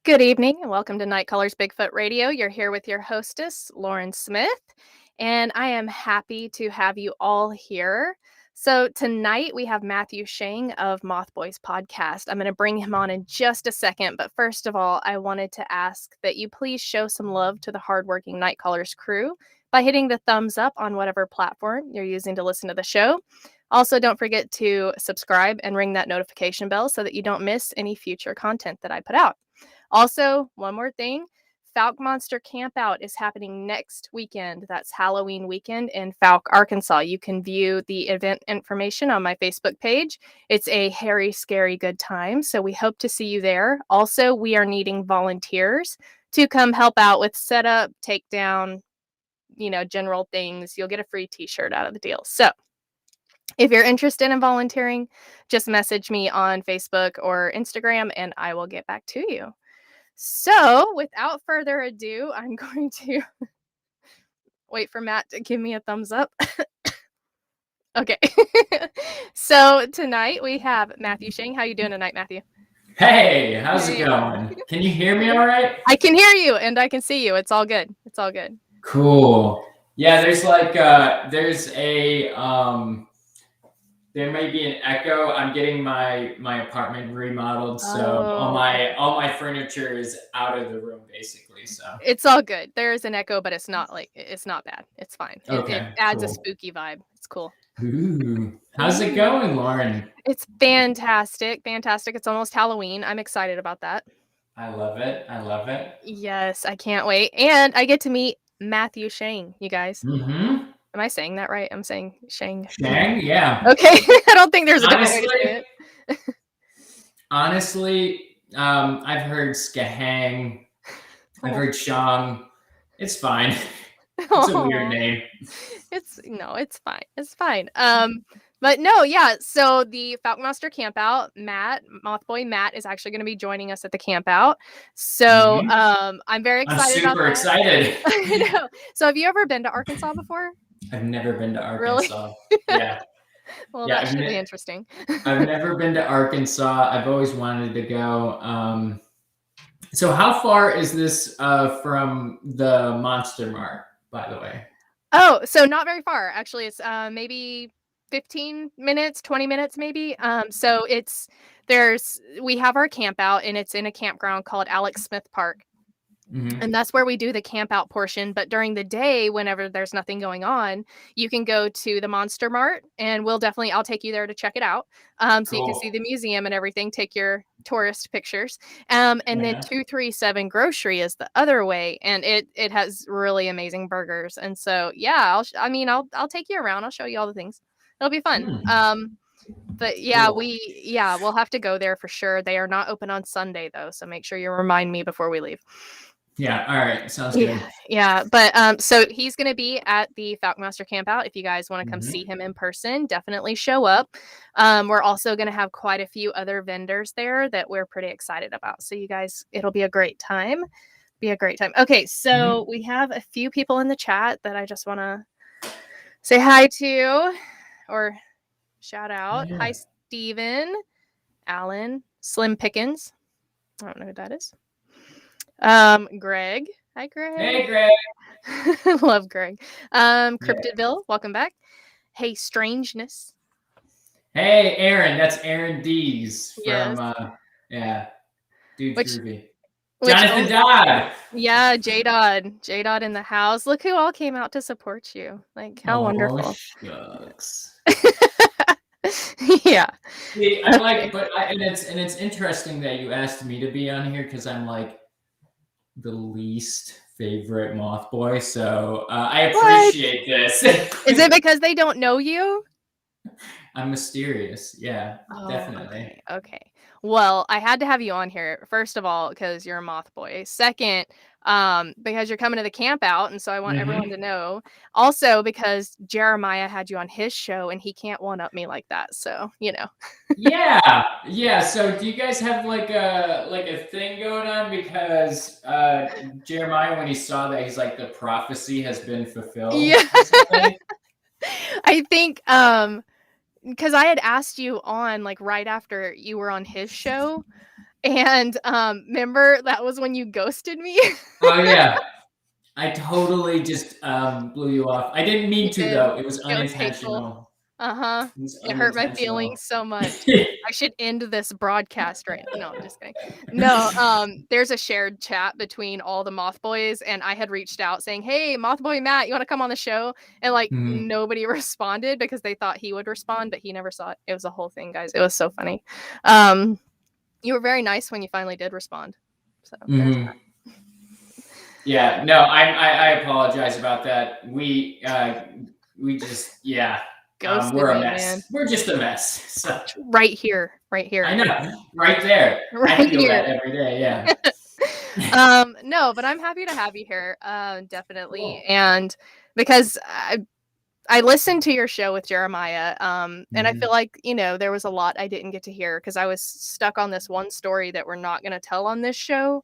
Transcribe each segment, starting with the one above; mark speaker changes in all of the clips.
Speaker 1: Good evening and welcome to Night Callers Bigfoot Radio. You're here with your hostess, Lauren Smith, and I am happy to have you all here. So tonight we have Matthew Schang of Mothboys Podcast. I'm going to bring him on in just a second, but first of all, I wanted to ask that you please show some love to the hardworking Night Callers crew by hitting the thumbs up on whatever platform you're using to listen to the show. Also, don't forget to subscribe and ring that notification bell so that you don't miss any future content that I put out. Also, one more thing, Fouke Monster Campout is happening next weekend. That's Halloween weekend in Fouke, Arkansas. You can view the event information on my Facebook page. It's a hairy, scary good time, so we hope to see you there. Also, we are needing volunteers to come help out with setup, takedown, general things. You'll get a free t-shirt out of the deal. So if you're interested in volunteering, just message me on Facebook or Instagram and I will get back to you. So without further ado, I'm going to wait for Matt to give me a thumbs up. Okay. So tonight we have Matthew Shang. How you doing tonight, Matthew?
Speaker 2: Hey, how's it going? Can you hear me all right?
Speaker 1: I can hear you and I can see you. It's all good. It's all good.
Speaker 2: Cool. Yeah, there may be an echo. I'm getting my apartment remodeled, so all my furniture is out of the room basically. So
Speaker 1: it's all good. There is an echo, but it's not bad. It's fine.
Speaker 2: Okay,
Speaker 1: it adds
Speaker 2: cool.
Speaker 1: a spooky vibe. It's cool.
Speaker 2: Ooh, how's it going, Lauren?
Speaker 1: It's fantastic. It's almost Halloween. I'm excited about that.
Speaker 2: I love it.
Speaker 1: Yes, I can't wait. And I get to meet Matthew Shang, you guys.
Speaker 2: Mm-hmm.
Speaker 1: Am I saying that right? I'm saying Shang.
Speaker 2: Shang, yeah.
Speaker 1: Okay. I don't think there's a different way to say it.
Speaker 2: Honestly, I've heard Schang. I've heard Shang. It's fine. It's a weird name.
Speaker 1: It's fine. It's fine. But no, yeah. So the Fouke Monster Campout, Mothboy Matt is actually going to be joining us at the campout. So I'm very excited.
Speaker 2: I'm super excited.
Speaker 1: I know. So have you ever been to Arkansas before?
Speaker 2: I've never been to Arkansas.
Speaker 1: Really?
Speaker 2: Yeah.
Speaker 1: Well, that should be interesting.
Speaker 2: I've never been to Arkansas. I've always wanted to go. So how far is this from the Monster Mart, by the way?
Speaker 1: Oh, so not very far. Actually, it's maybe 15 minutes, 20 minutes maybe. So we have our camp out and it's in a campground called Alex Smith Park. Mm-hmm. And that's where we do the camp out portion. But during the day, whenever there's nothing going on, you can go to the Monster Mart and I'll take you there to check it out. So cool. You can see the museum and everything, take your tourist pictures. And then 237 Grocery is the other way. And it has really amazing burgers. And so, yeah, I'll take you around. I'll show you all the things. It'll be fun. But yeah, cool. We'll have to go there for sure. They are not open on Sunday though. So make sure you remind me before we leave.
Speaker 2: Yeah. All right. Sounds good.
Speaker 1: Yeah. But so he's going to be at the Fouke Monster Campout. If you guys want to come see him in person, definitely show up. We're also going to have quite a few other vendors there that we're pretty excited about. So you guys, it'll be a great time. Okay. So we have a few people in the chat that I just want to say hi to or shout out. Yeah. Hi, Steven, Alan, Slim Pickens. I don't know who that is. Greg. Hi, Greg.
Speaker 2: Hey, Greg.
Speaker 1: Love Greg. Cryptidville, welcome back. Hey, Strangeness.
Speaker 2: Hey, Aaron. That's Aaron Dees from,
Speaker 1: yes.
Speaker 2: Dude Groovy. Jonathan Dodd.
Speaker 1: Yeah, J-Dodd in the house. Look who all came out to support you. Like, how wonderful.
Speaker 2: Shucks.
Speaker 1: Yeah.
Speaker 2: See, and it's interesting that you asked me to be on here because I'm like the least favorite Mothboy, so I appreciate this.
Speaker 1: Is it because they don't know you?
Speaker 2: I'm mysterious. Yeah, definitely.
Speaker 1: Okay. Well, I had to have you on here, first of all, because you're a Mothboy. Second, because you're coming to the camp out, and so I want everyone to know. Also, because Jeremiah had you on his show, and he can't one-up me like that, so,
Speaker 2: Yeah. So do you guys have like a thing going on? Because Jeremiah, when he saw that, he's like, the prophecy has been fulfilled.
Speaker 1: Yeah. I think because I had asked you on like right after you were on his show, And remember that was when you ghosted me?
Speaker 2: Oh yeah. I totally just blew you off. I didn't mean to though. It was
Speaker 1: It was hateful.
Speaker 2: unintentional.
Speaker 1: Uh-huh.
Speaker 2: It was
Speaker 1: It hurt my feelings
Speaker 2: unintentional.
Speaker 1: so much. I should end this broadcast right now. No, I'm just kidding. No, there's a shared chat between all the Mothboys, and I had reached out saying, "Hey, Mothboy Matt, you want to come on the show?" And like
Speaker 2: Mhm.
Speaker 1: nobody responded because they thought he would respond, but he never saw it. It was a whole thing, guys. It was so funny. You were very nice when you finally did respond. So there's
Speaker 2: Mhm.
Speaker 1: that.
Speaker 2: Yeah, no, I apologize about that. We just
Speaker 1: Ghosted
Speaker 2: we're a
Speaker 1: me,
Speaker 2: mess.
Speaker 1: man.
Speaker 2: We're just a mess. So
Speaker 1: Right here.
Speaker 2: I know, right there. I
Speaker 1: Right
Speaker 2: feel
Speaker 1: here.
Speaker 2: that every day. Yeah.
Speaker 1: No, but I'm happy to have you here. Definitely.
Speaker 2: Cool.
Speaker 1: And because I listened to your show with Jeremiah, and I feel like, there was a lot I didn't get to hear because I was stuck on this one story that we're not going to tell on this show,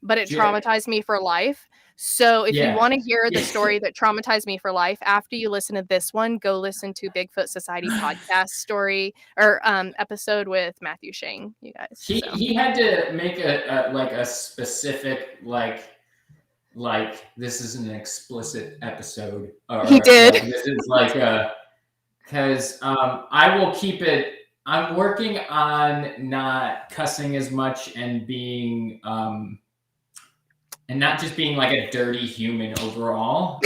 Speaker 1: but it traumatized me for life. So if you
Speaker 2: Yeah.
Speaker 1: want to hear the story that traumatized me for life, after you listen to this one, go listen to Bigfoot Society podcast story or episode with Matthew Shang, you guys.
Speaker 2: He had to make a specific this is an explicit episode, or
Speaker 1: He did.
Speaker 2: this is like because I will keep it. I'm working on not cussing as much and being and not just being like a dirty human overall.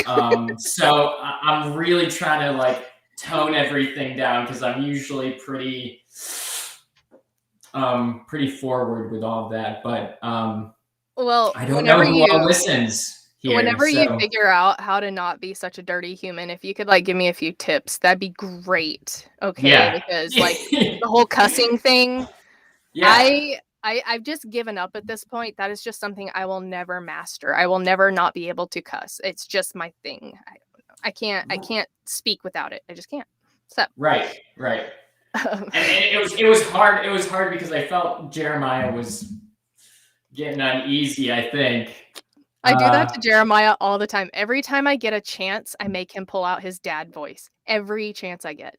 Speaker 2: So I'm really trying to like tone everything down because I'm usually pretty forward with all of that, but
Speaker 1: Well,
Speaker 2: I don't know who all listens here.
Speaker 1: Whenever you figure out how to not be such a dirty human, if you could like give me a few tips, that'd be great. Okay,
Speaker 2: Yeah.
Speaker 1: because like the whole cussing thing,
Speaker 2: Yeah.
Speaker 1: I've just given up at this point. That is just something I will never master. I will never not be able to cuss. It's just my thing. I can't speak without it. I just can't. So
Speaker 2: Right. And it was hard. It was hard because I felt Jeremiah was getting uneasy, I think.
Speaker 1: I do that to Jeremiah all the time. Every time I get a chance, I make him pull out his dad voice. Every chance I get.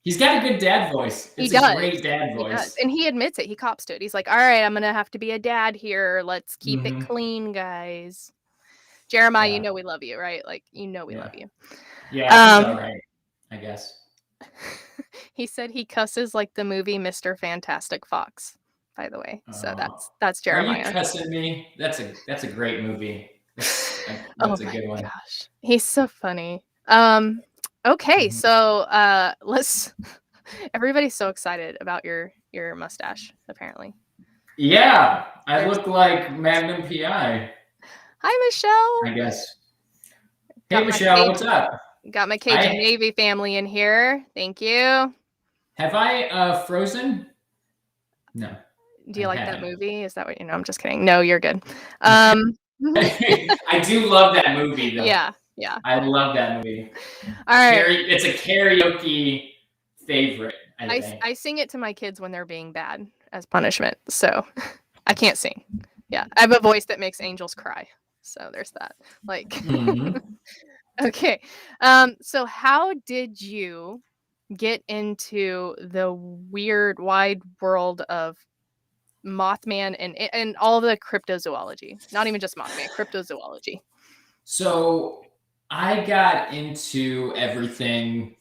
Speaker 2: He's got a good dad voice. It's
Speaker 1: He does.
Speaker 2: a great dad voice.
Speaker 1: He does. And he admits it. He cops to it. He's like, all right, I'm going to have to be a dad here. Let's keep it clean, guys. Jeremiah, we love you, right? Like, we love you.
Speaker 2: Yeah, he's all right, I guess.
Speaker 1: He said he cusses like the movie Mr. Fantastic Fox, by the way. So that's Jeremiah.
Speaker 2: Are you cussing me? That's a great movie. That's a good one.
Speaker 1: Gosh. He's so funny. Okay, so let's everybody's so excited about your mustache, apparently.
Speaker 2: Yeah, I look like Magnum PI.
Speaker 1: Hi, Michelle.
Speaker 2: I guess. Hey, Michelle, what's up?
Speaker 1: Got my Cajun Navy family in here. Thank you.
Speaker 2: Have I frozen? No.
Speaker 1: Do you like that movie? Is that what you know? I'm just kidding. No, you're good.
Speaker 2: I do love that movie, though.
Speaker 1: Yeah.
Speaker 2: I love that movie.
Speaker 1: All right.
Speaker 2: It's a karaoke favorite, I think.
Speaker 1: I sing it to my kids when they're being bad as punishment. So I can't sing. Yeah. I have a voice that makes angels cry. So there's that. Like, okay. So how did you get into the weird, wide world of Mothman and all the cryptozoology? Not even just Mothman, cryptozoology.
Speaker 2: So I got into everything.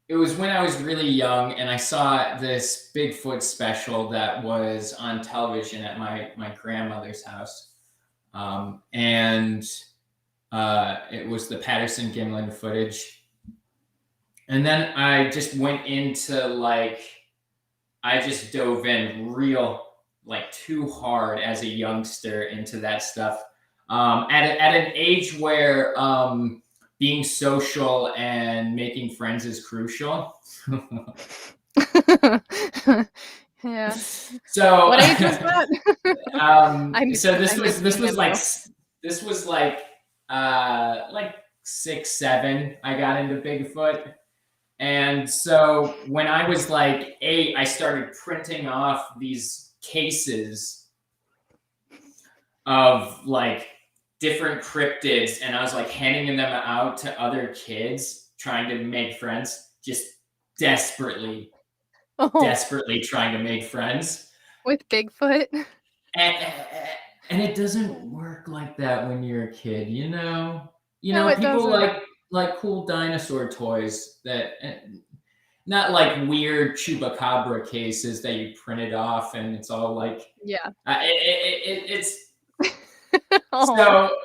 Speaker 2: It was when I was really young, and I saw this Bigfoot special that was on television at my grandmother's house, and it was the Patterson-Gimlin footage. And then I just went into I just dove in real too hard as a youngster into that stuff. At an age where being social and making friends is crucial.
Speaker 1: Yeah.
Speaker 2: So
Speaker 1: what age was that?
Speaker 2: So this was like 6, 7. I got into Bigfoot. And so when I was 8, I started printing off these cases of different cryptids, and I was handing them out to other kids trying to make friends, just desperately desperately trying to make friends
Speaker 1: with Bigfoot.
Speaker 2: and it doesn't work like that when you're a kid,
Speaker 1: No, it
Speaker 2: people
Speaker 1: doesn't.
Speaker 2: like cool dinosaur toys that not like weird chupacabra cases that you printed off and it's all like
Speaker 1: Yeah.
Speaker 2: it's
Speaker 1: Oh,
Speaker 2: so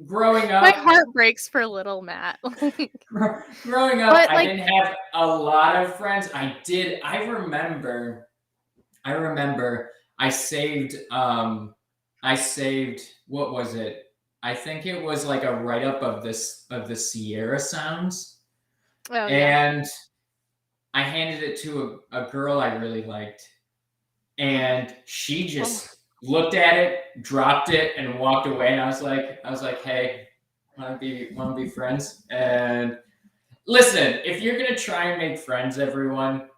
Speaker 2: growing
Speaker 1: my
Speaker 2: up
Speaker 1: heart breaks for little Matt.
Speaker 2: growing up
Speaker 1: But
Speaker 2: I
Speaker 1: like,
Speaker 2: didn't have a lot of friends. I remember I saved what was it? I think it was like a write-up of the Sierra Sounds.
Speaker 1: oh yeah.
Speaker 2: And I handed it to a girl I really liked. And she just looked at it, dropped it, and walked away. And I was like, hey, wanna be friends? And listen, if you're gonna try and make friends, everyone.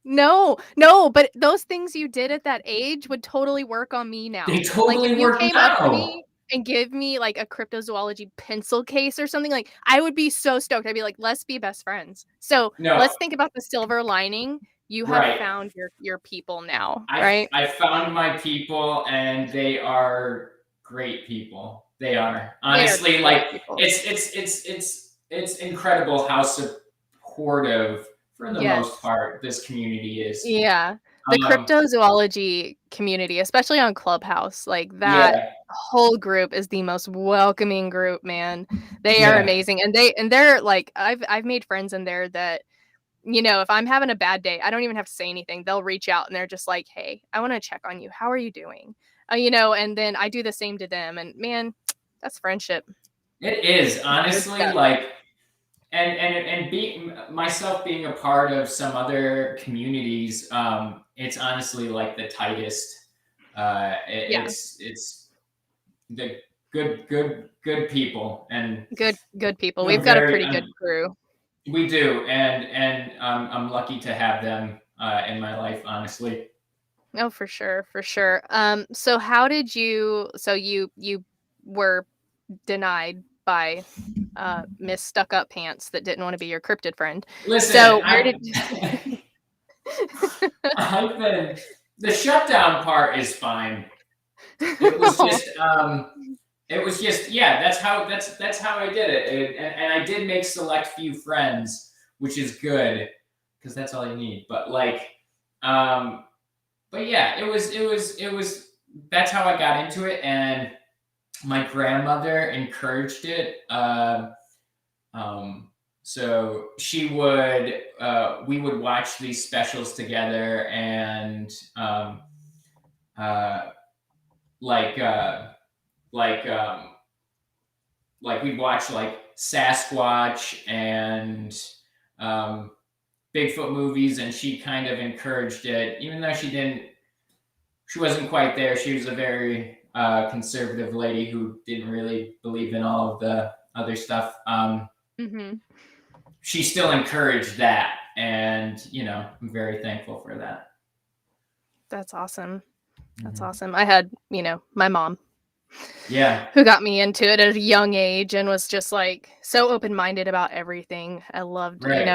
Speaker 1: No, but those things you did at that age would totally work on me now.
Speaker 2: They
Speaker 1: Like, if
Speaker 2: totally
Speaker 1: you
Speaker 2: work
Speaker 1: came up to
Speaker 2: now.
Speaker 1: me and give me, like, a cryptozoology pencil case or something, like, I would be so stoked. I'd be like, "Let's be best friends." So,
Speaker 2: No,
Speaker 1: let's think about the silver lining. You have
Speaker 2: right.
Speaker 1: found your people now, right?
Speaker 2: I found my people, and they are great people. They are honestly
Speaker 1: great
Speaker 2: like
Speaker 1: people.
Speaker 2: it's incredible how supportive, for the
Speaker 1: Yes.
Speaker 2: most part, this community is.
Speaker 1: Yeah. The cryptozoology community, especially on Clubhouse, like that
Speaker 2: Yeah,
Speaker 1: whole group is the most welcoming group, man. They are
Speaker 2: yeah,
Speaker 1: amazing. And they're like I've made friends in there that, if I'm having a bad day, I don't even have to say anything. They'll reach out and they're just like, "Hey, I want to check on you. How are you doing?" And then I do the same to them, and man, that's friendship.
Speaker 2: it is honestly
Speaker 1: stuff.
Speaker 2: like, and being myself being a part of some other communities, it's honestly like the tightest. It's the good people, and
Speaker 1: Good people.
Speaker 2: we're
Speaker 1: We've got a
Speaker 2: very
Speaker 1: pretty good crew.
Speaker 2: we do, and I'm lucky to have them in my life, honestly.
Speaker 1: Oh, for sure, for sure. So how did you? So you were denied by Miss Stuck Up Pants that didn't want to be your cryptid friend.
Speaker 2: Listen,
Speaker 1: So where did?
Speaker 2: I've been, the shutdown part is fine. It was just yeah, that's how I did it, and I did make select few friends, which is good because that's all you need. But like, but yeah, it was that's how I got into it, and my grandmother encouraged it. So she would, we would watch these specials together, and like we'd watch like Sasquatch and Bigfoot movies, and she kind of encouraged it, even though she wasn't quite there. She was a very conservative lady who didn't really believe in all of the other stuff.
Speaker 1: Mm-hmm.
Speaker 2: She still encouraged that, and I'm very thankful for that.
Speaker 1: That's awesome. That's awesome. I had, my mom.
Speaker 2: Yeah.
Speaker 1: Who got me into it at a young age and was just like so open-minded about everything. I loved,
Speaker 2: Right.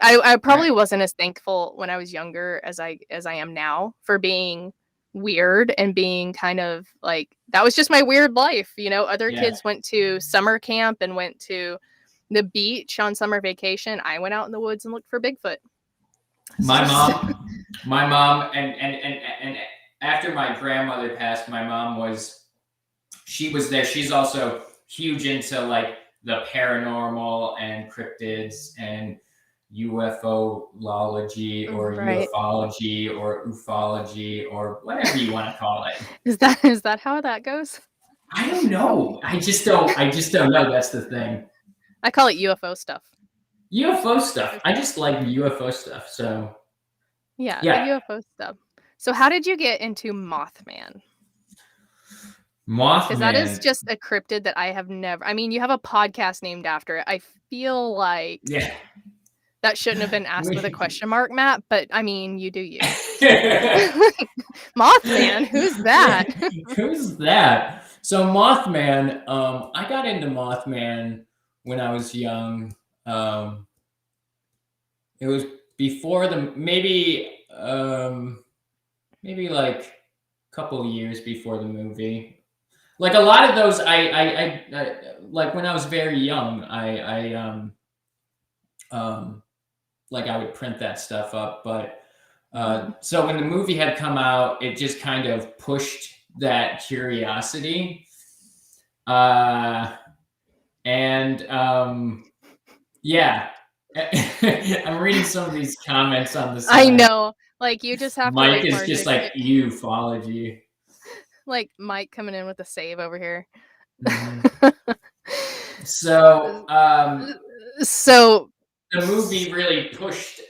Speaker 1: I probably wasn't as thankful when I was younger as I am now for being weird and being kind of like, that was just my weird life. Other
Speaker 2: Yeah.
Speaker 1: kids went to summer camp and went to the beach on summer vacation. I went out in the woods and looked for Bigfoot.
Speaker 2: My mom, and after my grandmother passed, my mom she was there. She's also huge into like the paranormal and cryptids and UFOlogy or ufology or ufology or whatever you want to call it.
Speaker 1: Is that how that goes?
Speaker 2: I don't know. I just don't know. That's the thing.
Speaker 1: I call it UFO stuff.
Speaker 2: UFO stuff. I just like UFO stuff. So
Speaker 1: yeah, the UFO stuff. So how did you get into Mothman? Because that is just a cryptid that I have never. I mean, you have a podcast named after it. I feel like that shouldn't have been asked with a question mark, Matt. But I mean, you do you. Mothman, who's that?
Speaker 2: Who's that? So Mothman. I got into Mothman when I was young. It was before the maybe like a couple years before the movie. Like a lot of those, I like when I was very young, like I would print that stuff up. But so when the movie had come out, it just kind of pushed that curiosity. And yeah, I'm reading some of these comments on the side.
Speaker 1: I know, like you just have
Speaker 2: Mike
Speaker 1: to wait
Speaker 2: is just like ufology.
Speaker 1: Like Mike coming in with a save over here.
Speaker 2: Mm-hmm. So the movie really pushed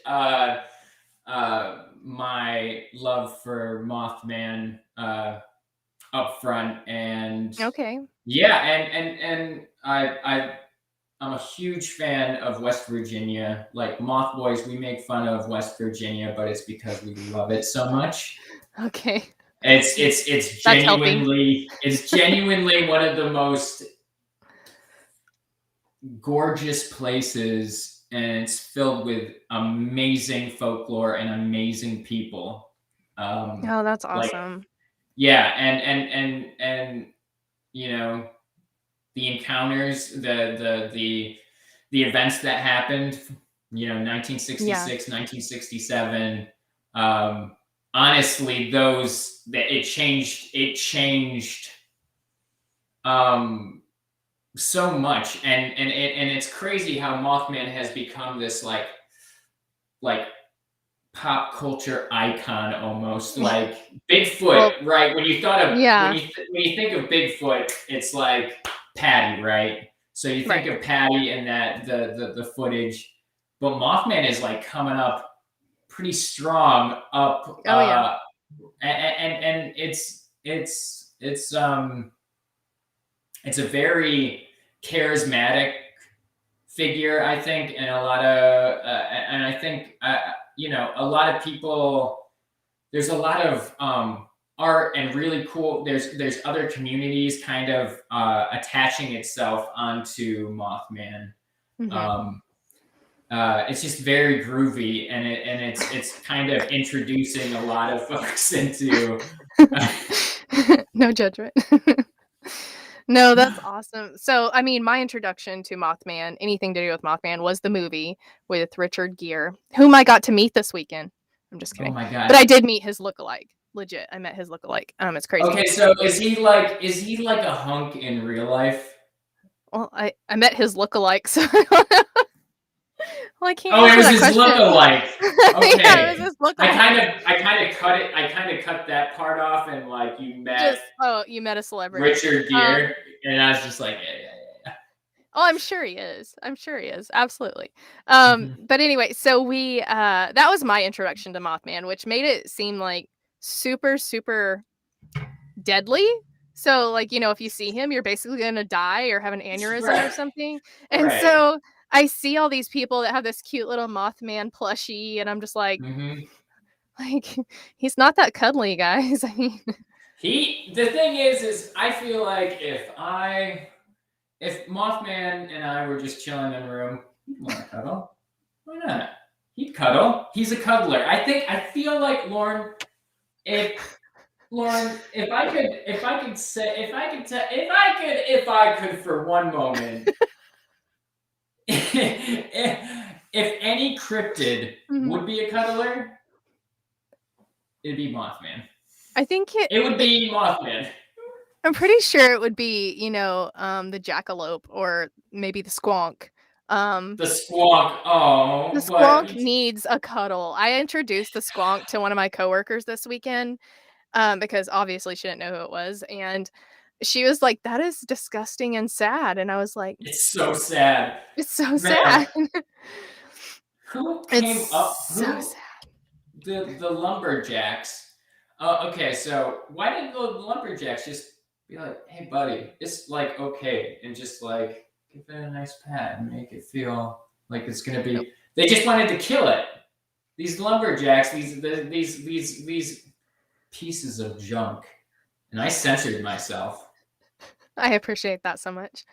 Speaker 2: my love for Mothman up front, and
Speaker 1: okay.
Speaker 2: Yeah, and I'm a huge fan of West Virginia. Like Mothboys, we make fun of West Virginia, but it's because we love it so much.
Speaker 1: Okay.
Speaker 2: It's genuinely one of the most gorgeous places, and it's filled with amazing folklore and amazing people.
Speaker 1: Oh, that's awesome.
Speaker 2: Yeah, and you know, the encounters, the events that happened, 1966, 1967. Honestly, it changed so much, and it's crazy how Mothman has become this like pop culture icon almost, like Bigfoot, right? When you thought of when you think of Bigfoot, it's like Patty, right? So you think of Patty and that the footage, but Mothman is like coming up pretty strong up. And it's a very charismatic figure, I think, and a lot of and I think a lot of people. There's a lot of art and really cool. There's other communities kind of attaching itself onto Mothman. Mm-hmm. It's just very groovy, and it's kind of introducing a lot of folks into.
Speaker 1: No judgment. No, that's awesome. So, I mean, my introduction to Mothman, anything to do with Mothman, was the movie with Richard Gere, whom I got to meet this weekend. I'm just kidding.
Speaker 2: Oh my God.
Speaker 1: But I did meet his lookalike. Legit. I met his lookalike. It's crazy.
Speaker 2: Okay, so is he like a hunk in real life?
Speaker 1: Well, I met his lookalike, so well, I can't.
Speaker 2: Oh, it was his lookalike. Okay.
Speaker 1: Yeah, it was his lookalike.
Speaker 2: I kind of cut that part off, and like you met.
Speaker 1: You met a celebrity,
Speaker 2: Richard Gere, and I was just like, yeah.
Speaker 1: Oh, I'm sure he is. Absolutely. But anyway, so we that was my introduction to Mothman, which made it seem like super, super deadly. So, like, if you see him, you're basically gonna die or have an aneurysm or something. And so I see all these people that have this cute little Mothman plushie, and I'm just like, like, he's not that cuddly, guys. I mean,
Speaker 2: the thing is I feel like if Mothman and I were just chilling in a room, he'd want to cuddle. Why not? He'd cuddle. He's a cuddler. I feel like Lauren, if I could for one moment, if any cryptid would be a cuddler, it'd be Mothman.
Speaker 1: I think
Speaker 2: it would be Mothman.
Speaker 1: I'm pretty sure it would be, the jackalope or maybe the squonk.
Speaker 2: The squonk. Oh,
Speaker 1: the squonk needs a cuddle. I introduced the squonk to one of my coworkers this weekend because obviously she didn't know who it was, and she was like, "That is disgusting and sad," and I was like,
Speaker 2: "It's so sad.
Speaker 1: It's so sad."
Speaker 2: Who came up?
Speaker 1: So sad.
Speaker 2: The lumberjacks. Okay, so why didn't the lumberjacks just be like, "Hey, buddy, it's like okay," and just like give it a nice pat and make it feel like it's gonna be? Nope. They just wanted to kill it. These lumberjacks, these pieces of junk, and I censored myself.
Speaker 1: I appreciate that so much.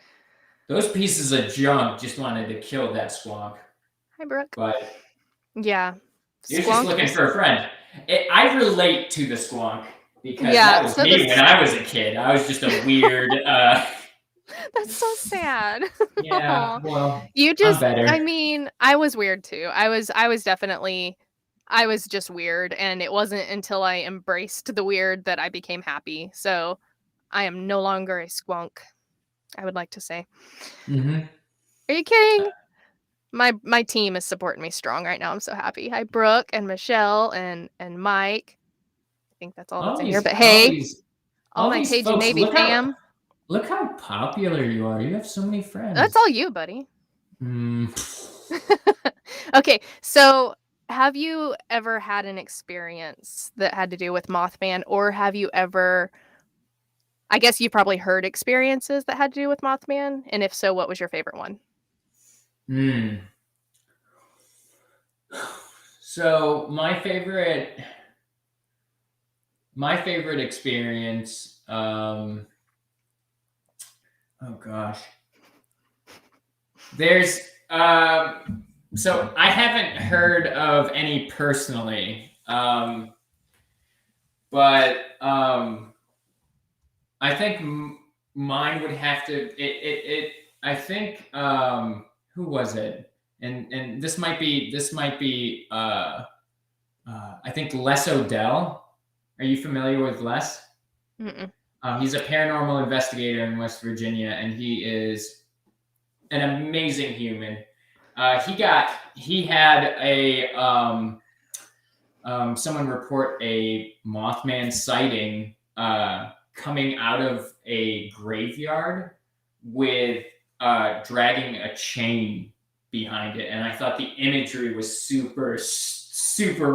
Speaker 2: Those pieces of junk just wanted to kill that squonk.
Speaker 1: Hi, Brooke.
Speaker 2: But
Speaker 1: Yeah.
Speaker 2: He was just
Speaker 1: Squonk
Speaker 2: looking
Speaker 1: is-
Speaker 2: for a friend. I relate to the squonk because
Speaker 1: Yeah,
Speaker 2: that was
Speaker 1: so
Speaker 2: me
Speaker 1: this-
Speaker 2: when I was a kid. I was just a weird.
Speaker 1: That's so sad.
Speaker 2: Yeah, well,
Speaker 1: You
Speaker 2: I'm
Speaker 1: just,
Speaker 2: better.
Speaker 1: I mean, I was weird too. I was just weird, and it wasn't until I embraced the weird that I became happy. So I am no longer a squonk, I would like to say.
Speaker 2: Mm-hmm.
Speaker 1: Are you kidding? My team is supporting me strong right now. I'm so happy. Hi, Brooke and Michelle and Mike. I think that's all that's in here. But hey, all my Cajun
Speaker 2: folks,
Speaker 1: Navy fam.
Speaker 2: Look how popular you are. You have so many friends.
Speaker 1: That's all you, buddy.
Speaker 2: Mm.
Speaker 1: Okay, so have you ever had an experience that had to do with Mothman, or have you ever, I guess you've probably heard experiences that had to do with Mothman, and if so, what was your favorite one?
Speaker 2: So my favorite experience, oh gosh. There's so I haven't heard of any personally, but I think mine would have to. I think who was it? And this might be. I think Les Odell. Are you familiar with Les?
Speaker 1: Mm-mm.
Speaker 2: He's a paranormal investigator in West Virginia, and he is an amazing human. He had a someone report a Mothman sighting coming out of a graveyard with dragging a chain behind it, and I thought the imagery was super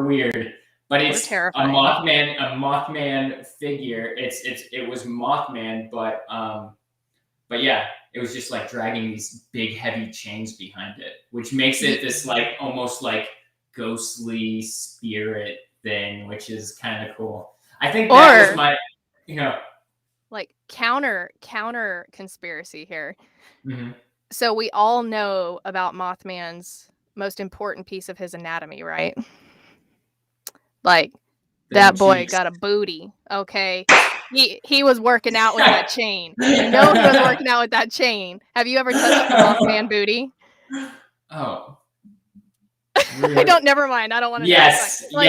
Speaker 2: weird. But it's a Mothman figure. It was Mothman, but yeah, it was just like dragging these big heavy chains behind it, which makes it this like almost like ghostly spirit thing, which is kind of cool. I think that was my,
Speaker 1: like counter conspiracy here.
Speaker 2: Mm-hmm.
Speaker 1: So we all know about Mothman's most important piece of his anatomy, right? Like that boy got a booty. Okay. He was working out with that chain. You know he was working out with that chain. Have you ever touched the Mothman booty?
Speaker 2: Oh. Really?
Speaker 1: I don't. Never mind. I don't want to.
Speaker 2: Yes. I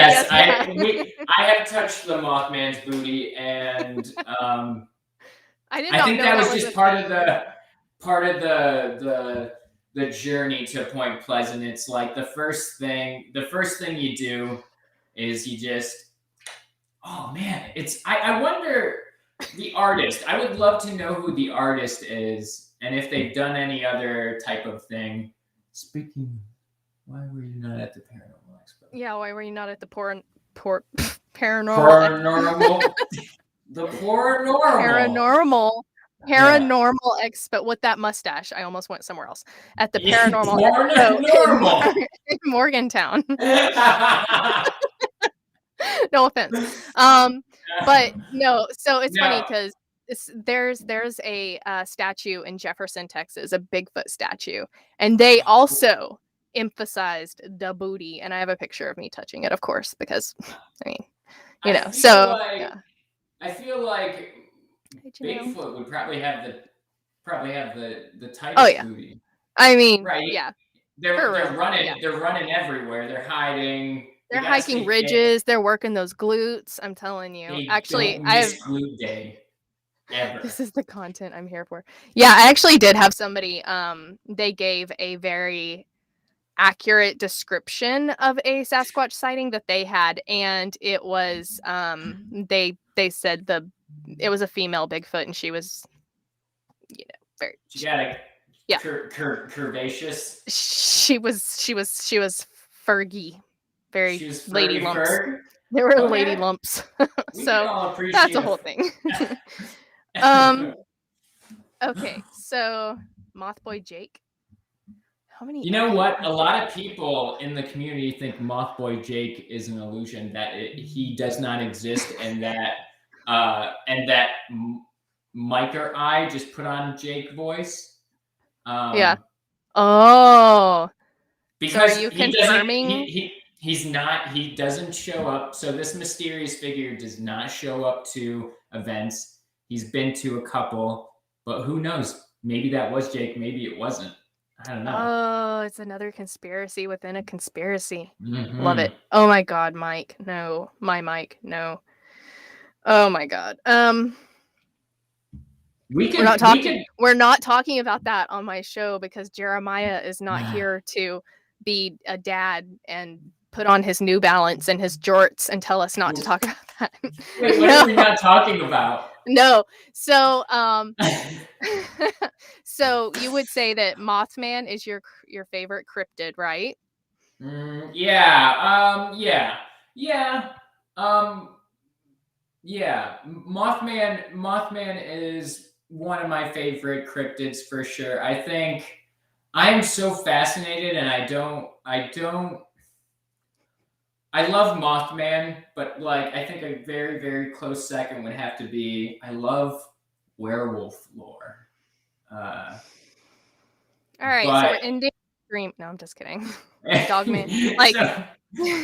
Speaker 2: have touched the Mothman's booty, and I think that was just part of the journey to Point Pleasant. It's like the first thing you do is you just, oh man, I wonder the artist. I would love to know who the artist is and if they've done any other type of thing. Speaking, why were you not at the Paranormal Expo?
Speaker 1: Yeah, why were you not at the Paranormal?
Speaker 2: The Paranormal.
Speaker 1: Paranormal Expo with that mustache. I almost went somewhere else. At the Paranormal Expo in Morgantown. No offense. But no, so it's funny because there's a statue in Jefferson, Texas, a Bigfoot statue, and they also emphasized the booty, and I have a picture of me touching it, of course, because I mean, I
Speaker 2: feel like Bigfoot would probably have the tightest booty.
Speaker 1: I mean,
Speaker 2: right?
Speaker 1: Yeah.
Speaker 2: They're running. Yeah. They're running everywhere. They're hiding.
Speaker 1: They're hiking ridges. They're working those glutes. I'm telling you. Actually,
Speaker 2: I have glute day. Ever.
Speaker 1: This is the content I'm here for. Yeah, I actually did have somebody. They gave a very accurate description of a Sasquatch sighting that they had, and it was they said it was a female Bigfoot, and she was, very.
Speaker 2: She got curvaceous.
Speaker 1: She was Fergie, very lady lumps.
Speaker 2: Ferg?
Speaker 1: There were lady lumps, so that's a whole thing. Okay, so Mothboy Jake. How many?
Speaker 2: You know what? A lot of people in the community think Mothboy Jake is an illusion, that he does not exist, and that Mike or I just put on Jake voice.
Speaker 1: Yeah. Oh.
Speaker 2: Because
Speaker 1: so are you confirming?
Speaker 2: He doesn't show up. So this mysterious figure does not show up to events. He's been to a couple, but who knows? Maybe that was Jake. Maybe it wasn't. I don't know.
Speaker 1: Oh, it's another conspiracy within a conspiracy.
Speaker 2: Mm-hmm.
Speaker 1: Love it. Oh my God, Mike. No. My Mike. No. Oh my God. We're not talking about that on my show because Jeremiah is not here to be a dad and put on his New Balance and his jorts and tell us not to talk about that.
Speaker 2: Wait, what are we not talking about?
Speaker 1: No. So, so you would say that Mothman is your favorite cryptid, right?
Speaker 2: Yeah. Mothman is one of my favorite cryptids for sure. I think I'm so fascinated, and I love Mothman, but like I think a very, very close second would have to be I love werewolf lore.
Speaker 1: All right, so we're ending dream. No, I'm just kidding. Dogman, like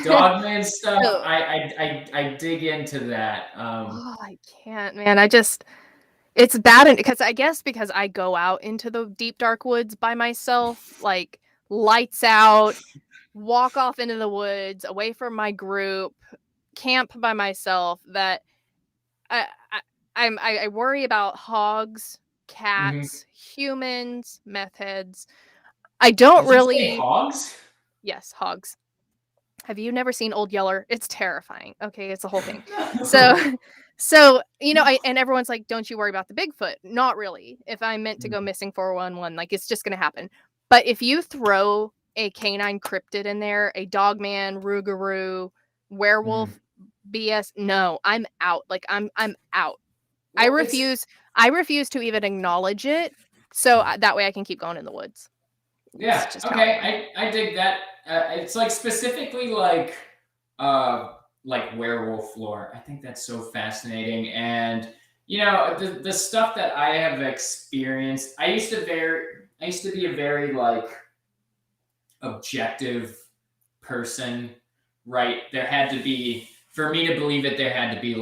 Speaker 2: Dogman stuff. So, I dig into that.
Speaker 1: I can't, man. It's bad because I go out into the deep dark woods by myself, like lights out, walk off into the woods away from my group, camp by myself. That I worry about hogs, cats, humans, meth heads. I don't really
Speaker 2: say hogs.
Speaker 1: Yes, hogs. Have you never seen Old Yeller? It's terrifying. Okay, it's a whole thing. So and everyone's like, "Don't you worry about the Bigfoot?" Not really. If I'm meant to go missing 411, like it's just gonna happen. But if you throw a canine cryptid in there, a dogman, rougarou, werewolf, BS, no, I'm out. Like I'm out. Well, I refuse to even acknowledge it, so that way I can keep going in the woods.
Speaker 2: Yeah. Okay. I dig that. It's like specifically like werewolf lore. I think that's so fascinating. And the stuff that I have experienced, I used to be a very like objective person, right? There had to be, for me to believe it, there had to be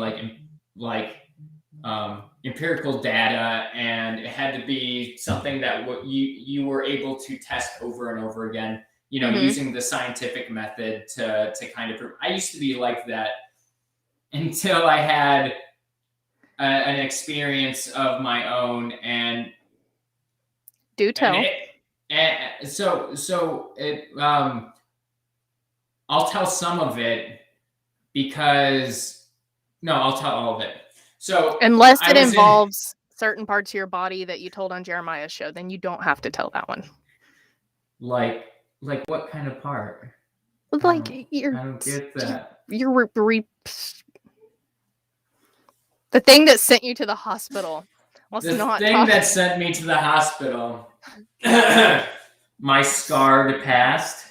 Speaker 2: empirical data, and it had to be something that you were able to test over and over again, using the scientific method to kind of prove. I used to be like that until I had an experience of my own, and
Speaker 1: do tell.
Speaker 2: I'll tell some of it because I'll tell all of it. So
Speaker 1: unless it involves certain parts of your body that you told on Jeremiah's show, then you don't have to tell that one.
Speaker 2: Like what kind of part?
Speaker 1: Like
Speaker 2: I don't get that.
Speaker 1: The thing that sent you to the hospital.
Speaker 2: That sent me to the hospital. My scarred past.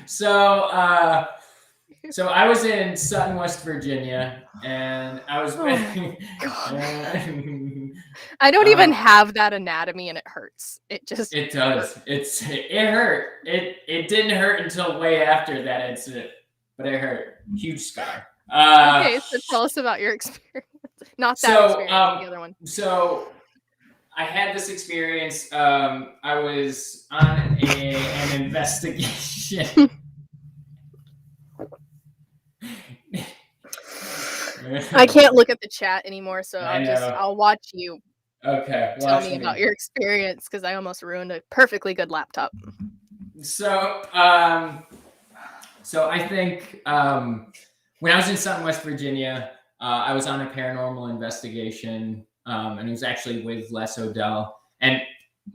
Speaker 2: So I was in Sutton, West Virginia, and I was.
Speaker 1: I don't even have that anatomy, and it hurts. It does.
Speaker 2: It hurt. It didn't hurt until way after that incident, but it hurt. Huge scar.
Speaker 1: Okay, so tell us about your experience. Not that experience, the other one.
Speaker 2: So I had this experience. I was on an investigation.
Speaker 1: I can't look at the chat anymore, so I'll watch you.
Speaker 2: Okay.
Speaker 1: Tell me about your experience, because I almost ruined a perfectly good laptop.
Speaker 2: So I think when I was in Sutton, West Virginia, I was on a paranormal investigation, and it was actually with Les Odell. And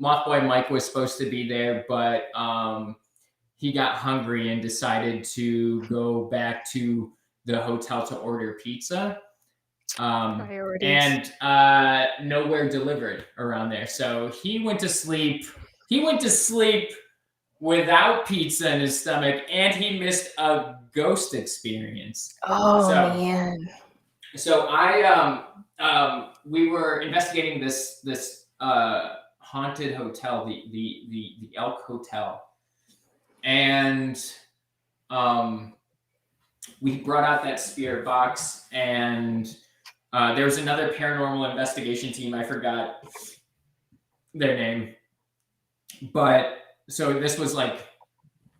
Speaker 2: Mothboy Mike was supposed to be there, but he got hungry and decided to go back to the hotel to order pizza. And nowhere delivered around there. So he went to sleep. Without pizza in his stomach, and he missed a ghost experience.
Speaker 1: Oh, man.
Speaker 2: So we were investigating this haunted hotel, the Elk Hotel, and we brought out that spirit box, and there was another paranormal investigation team. I forgot their name, but so this was like,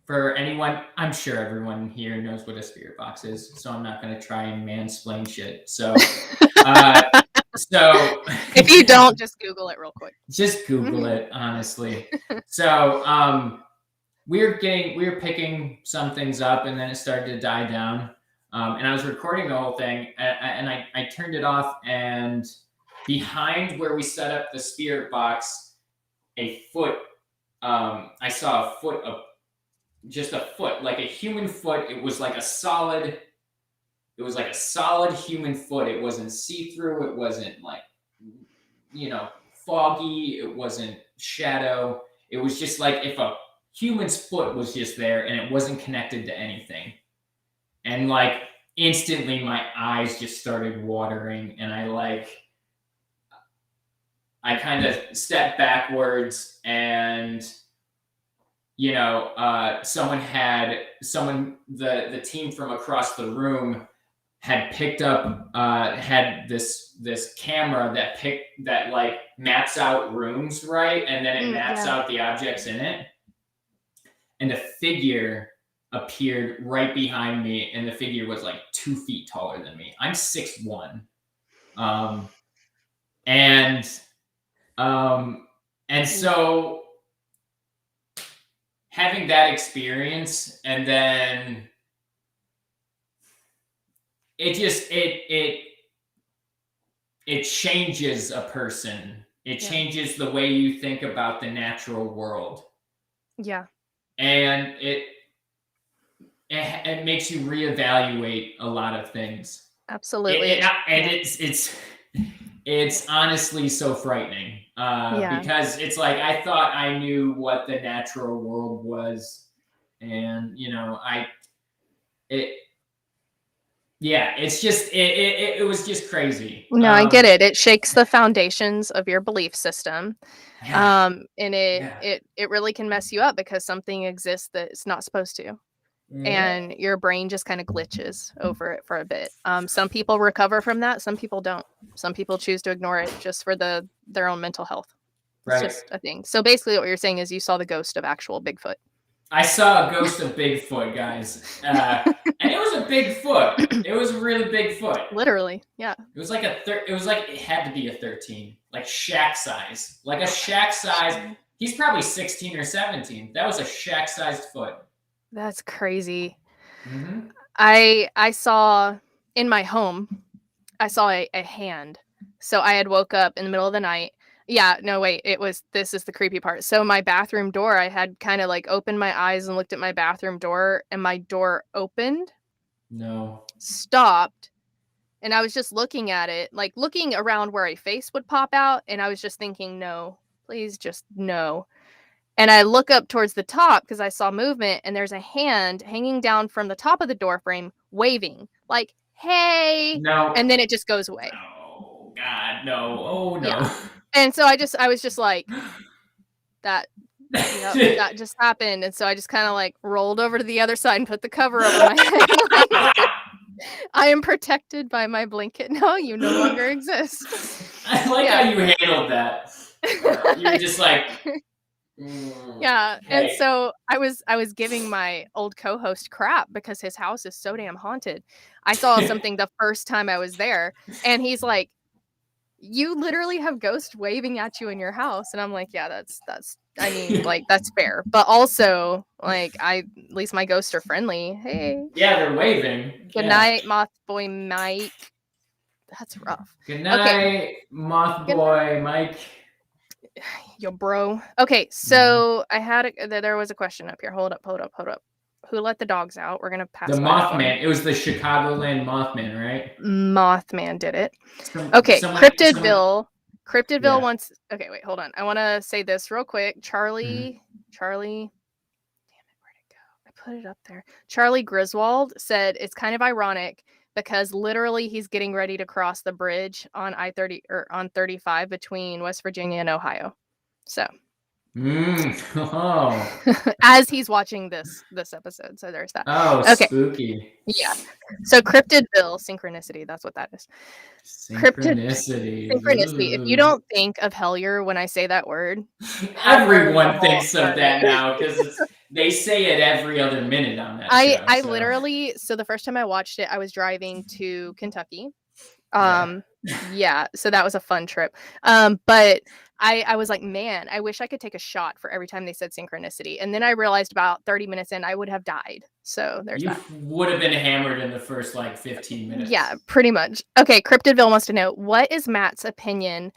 Speaker 2: for anyone, I'm sure everyone here knows what a spirit box is, so I'm not going to try and mansplain shit. So, so
Speaker 1: if you don't, just Google it real quick.
Speaker 2: Just Google it, honestly. So, we were picking some things up, and then it started to die down. And I was recording the whole thing, and I turned it off, and behind where we set up the spirit box, a foot, I saw a foot of, just a foot, like a human foot. It was like a solid human foot. It wasn't see-through. It wasn't like, foggy. It wasn't shadow. It was just like if a human's foot was just there and it wasn't connected to anything. And like instantly my eyes just started watering, and I kind of stepped backwards, and the team from across the room had picked up, had this camera that like maps out rooms, right? And then it maps out the objects in it. And a figure appeared right behind me, and the figure was like 2 feet taller than me. I'm 6'1". And so having that experience, and then it changes a person. It changes the way you think about the natural world.
Speaker 1: Yeah.
Speaker 2: And it makes you reevaluate a lot of things.
Speaker 1: Absolutely.
Speaker 2: It's honestly so frightening, because it's like I thought I knew what the natural world was, and it was just crazy.
Speaker 1: No, I get it. It shakes the foundations of your belief system. And it really can mess you up because something exists that it's not supposed to. And your brain just kind of glitches over it for a bit. Some people recover from that. Some people don't. Some people choose to ignore it just for their own mental health. It's just a thing. So basically what you're saying is you saw the ghost of actual Bigfoot.
Speaker 2: I saw a ghost of Bigfoot, guys. And it was a big foot. It was a really big foot.
Speaker 1: Literally, yeah.
Speaker 2: It was like it had to be a 13. Like Shaq size. Like a Shaq size. He's probably 16 or 17. That was a Shaq sized foot.
Speaker 1: That's crazy.
Speaker 2: Mm-hmm.
Speaker 1: I saw in my home, I saw a hand. So I had woke up in the middle of the night. Yeah, no, wait, this is the creepy part. So my bathroom door, I had kind of like opened my eyes and looked at my bathroom door, and my door opened.
Speaker 2: No.
Speaker 1: Stopped. And I was just looking at it, like looking around where a face would pop out. And I was just thinking, no, please just no. And I look up towards the top because I saw movement, and there's a hand hanging down from the top of the door frame, waving like, hey.
Speaker 2: No.
Speaker 1: And then it just goes away.
Speaker 2: Oh, God, no. Oh, no.
Speaker 1: Yeah. And so I was just like, that just happened. And so I just kind of like rolled over to the other side and put the cover over my head. I am protected by my blanket now. You no longer exist.
Speaker 2: I like how you handled that. You're just like...
Speaker 1: Yeah, and so I was giving my old co-host crap because his house is so damn haunted. I saw something the first time I was there, and he's like, "You literally have ghosts waving at you in your house," and I'm like, "Yeah, that's I mean, like that's fair, but also like at least my ghosts are friendly. Hey,
Speaker 2: yeah, they're waving.
Speaker 1: Good night, Mothboy Mike. That's rough.
Speaker 2: Good night, Mothboy Mike.
Speaker 1: Yo, bro. Okay, so I had there was a question up here. Hold up. Who let the dogs out? We're gonna pass.
Speaker 2: The Mothman. It was the Chicagoland Mothman, right?
Speaker 1: Mothman did it. Okay, Cryptidville. Cryptidville wants. Okay, wait, hold on. I want to say this real quick. Charlie. Damn it, where'd it go? I put it up there. Charlie Griswold said it's kind of ironic because literally he's getting ready to cross the bridge on I-30 or on 35 between West Virginia and Ohio. So
Speaker 2: Oh.
Speaker 1: as he's watching this episode. So there's that.
Speaker 2: Oh,
Speaker 1: okay.
Speaker 2: Spooky.
Speaker 1: Yeah. So Cryptidville, synchronicity, that's what that is.
Speaker 2: Synchronicity.
Speaker 1: Synchronicity. If you don't think of Hellier when I say that word,
Speaker 2: everyone thinks of that now because they say it every other minute on that show.
Speaker 1: I literally, so the first time I watched it, I was driving to Kentucky. Yeah, so that was a fun trip. But I was like, man, I wish I could take a shot for every time they said synchronicity. And then I realized about 30 minutes in, I would have died. So there's that.
Speaker 2: You would have been hammered in the first like 15 minutes.
Speaker 1: Yeah, pretty much. Okay, Cryptidville wants to know, what is Matt's opinion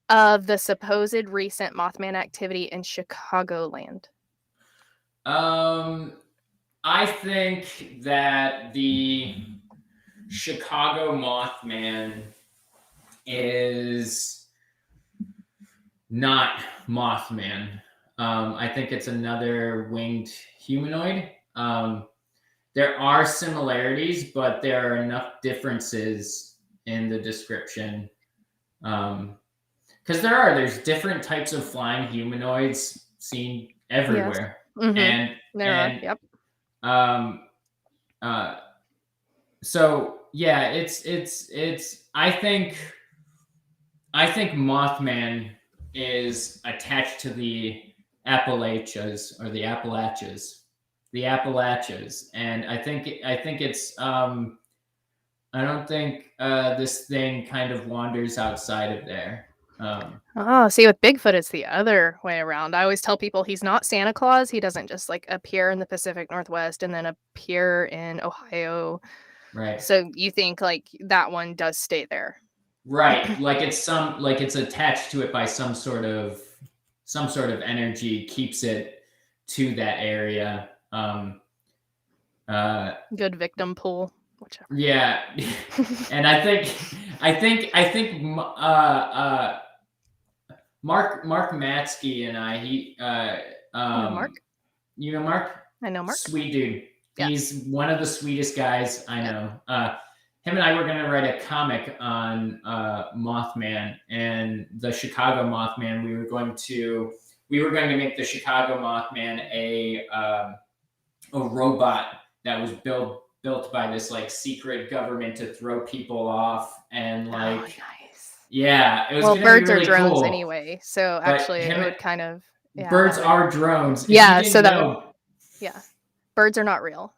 Speaker 1: of the supposed recent Mothman activity in Chicagoland?
Speaker 2: I think that the Chicago Mothman is not Mothman. I think it's another winged humanoid. There are similarities, but there are enough differences in the description. Because there's different types of flying humanoids seen everywhere.
Speaker 1: Yes. Mm-hmm.
Speaker 2: And
Speaker 1: yep.
Speaker 2: So yeah, it's I think Mothman is attached to the Appalachians, and I think it's I don't think this thing kind of wanders outside of there.
Speaker 1: See, with Bigfoot, it's the other way around. I always tell people he's not Santa Claus. He doesn't just like appear in the Pacific Northwest and then appear in Ohio.
Speaker 2: Right.
Speaker 1: So you think like that one does stay there.
Speaker 2: Right. Like it's attached to it by some sort of energy, keeps it to that area.
Speaker 1: Good victim pool, whichever.
Speaker 2: Yeah. And I think Mark Matsky and I,
Speaker 1: Mark?
Speaker 2: You know Mark?
Speaker 1: I know Mark.
Speaker 2: Sweet dude.
Speaker 1: Yeah.
Speaker 2: He's one of the sweetest guys I know. Him and I were going to write a comic on Mothman and the Chicago Mothman. We were going to make the Chicago Mothman a robot that was built by this like secret government to throw people off and like. Oh,
Speaker 1: nice.
Speaker 2: Yeah, it was.
Speaker 1: Well, birds
Speaker 2: really
Speaker 1: are drones
Speaker 2: cool.
Speaker 1: Anyway, so actually it would kind of.
Speaker 2: Yeah, birds are drones.
Speaker 1: Yeah, so that would, birds are not real.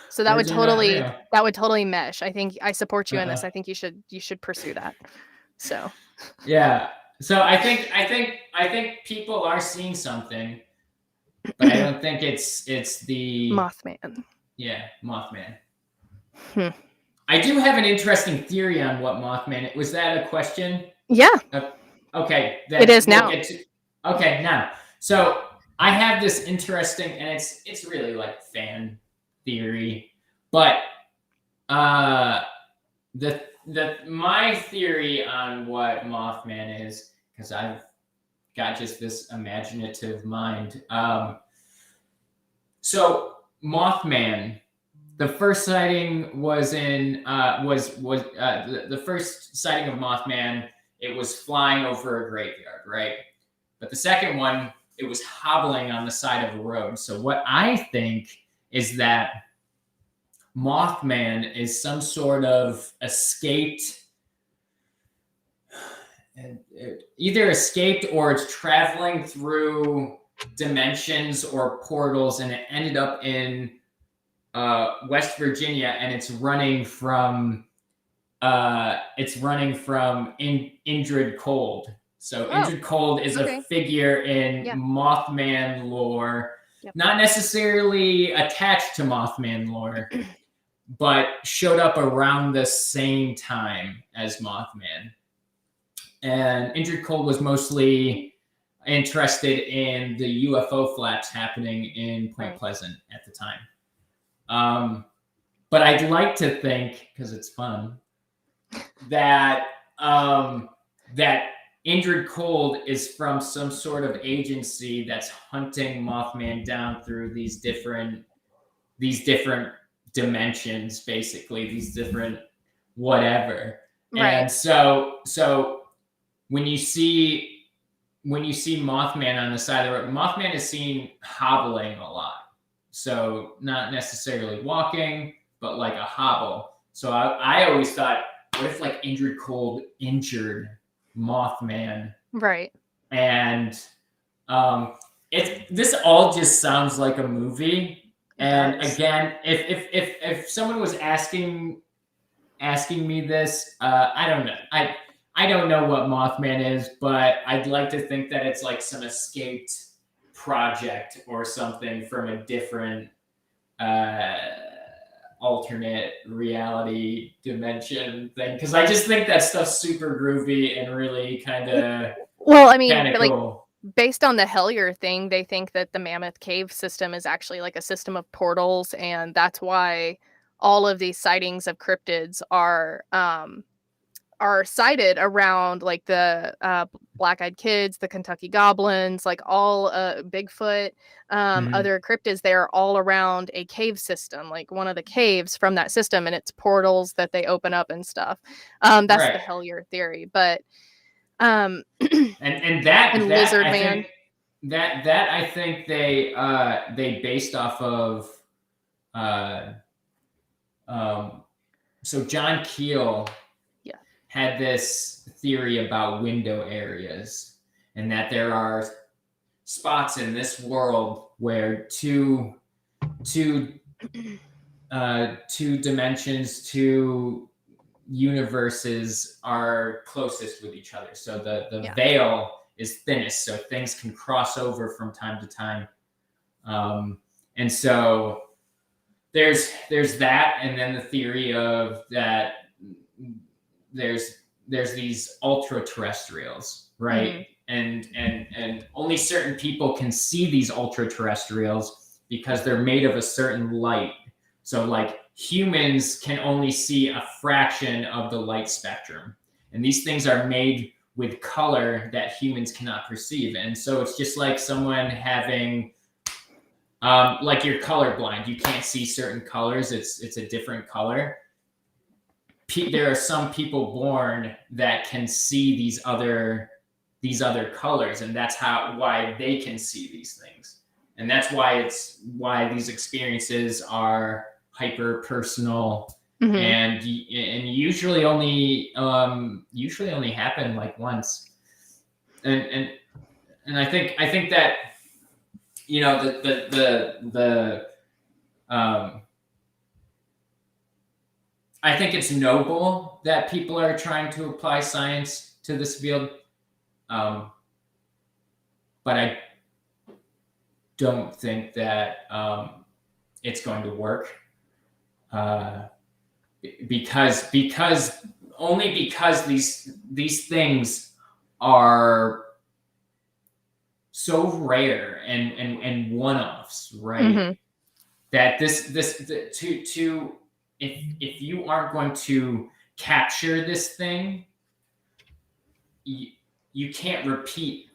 Speaker 1: So that would totally mesh. I think I support you in this. I think you should pursue that. So.
Speaker 2: Yeah. So I think people are seeing something, but I don't think it's the
Speaker 1: Mothman.
Speaker 2: Yeah, Mothman. I do have an interesting theory on what Mothman. Was that a question?
Speaker 1: Yeah.
Speaker 2: Okay.
Speaker 1: It is now.
Speaker 2: Okay, now. So I have this interesting, and it's really like fan theory, but my theory on what Mothman is, because I've got just this imaginative mind. So Mothman, the first sighting was in the first sighting of Mothman. It was flying over a graveyard, right? But the second one, it was hobbling on the side of a road. So what I think is that Mothman is some sort of either escaped or it's traveling through dimensions or portals, and it ended up in West Virginia, and it's running from Indrid Cold. So Indrid Cold is a figure in Mothman lore, not necessarily attached to Mothman lore, but showed up around the same time as Mothman. And Indrid Cold was mostly interested in the UFO flaps happening in Point Pleasant at the time. But I'd like to think, because it's fun, that that Indrid Cold is from some sort of agency that's hunting Mothman down through these different dimensions, basically these different whatever. Right. And so when you see when you see Mothman on the side of the road, Mothman is seen hobbling a lot. So not necessarily walking, but like a hobble. So I always thought, what if like injured Mothman?
Speaker 1: Right.
Speaker 2: And this all just sounds like a movie. And again, if someone was asking me this, I don't know. I don't know what Mothman is, but I'd like to think that it's like some escaped project or something from a different alternate reality dimension thing. Because I just think that stuff's super groovy and really kind of
Speaker 1: like
Speaker 2: cool.
Speaker 1: Based on the Hellier thing, they think that the Mammoth Cave system is actually like a system of portals, and that's why all of these sightings of cryptids are sighted around like the Black-Eyed Kids, the Kentucky Goblins, like all Bigfoot, other cryptids. They're all around a cave system, like one of the caves from that system, and it's portals that they open up and stuff. That's the Hellier theory, but
Speaker 2: and
Speaker 1: Lizard Man.
Speaker 2: That I think they based off of so John Keel had this theory about window areas, and that there are spots in this world where two dimensions, two universes are closest with each other. So the veil is thinnest, so things can cross over from time to time. And so there's that, and then the theory of that there's these ultra terrestrials, right? And only certain people can see these ultra terrestrials because they're made of a certain light. So like humans can only see a fraction of the light spectrum, and these things are made with color that humans cannot perceive. And so it's just like someone having like you're colorblind, you can't see certain colors, it's a different color. There are some people born that can see these other colors, and that's why they can see these things. And that's why these experiences are hyper personal, and usually only happen like once. And I think that, you know, I think it's noble that people are trying to apply science to this field, but I don't think that it's going to work, because these things are so rare and one-offs, right? That if you aren't going to capture this thing, you can't repeat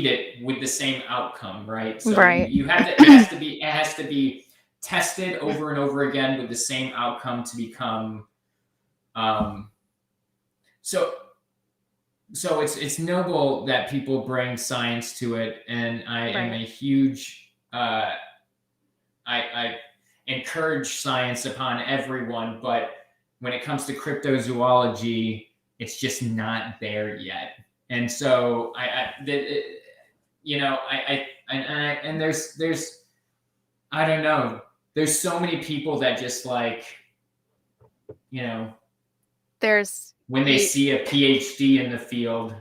Speaker 2: it with the same outcome, right? So you have to, it has to be tested over and over again with the same outcome to become so it's noble that people bring science to it, and I am a huge I encourage science upon everyone, but when it comes to cryptozoology, it's just not there yet. And so there's I don't know, there's so many people that just like, you know, when they see a PhD in the field,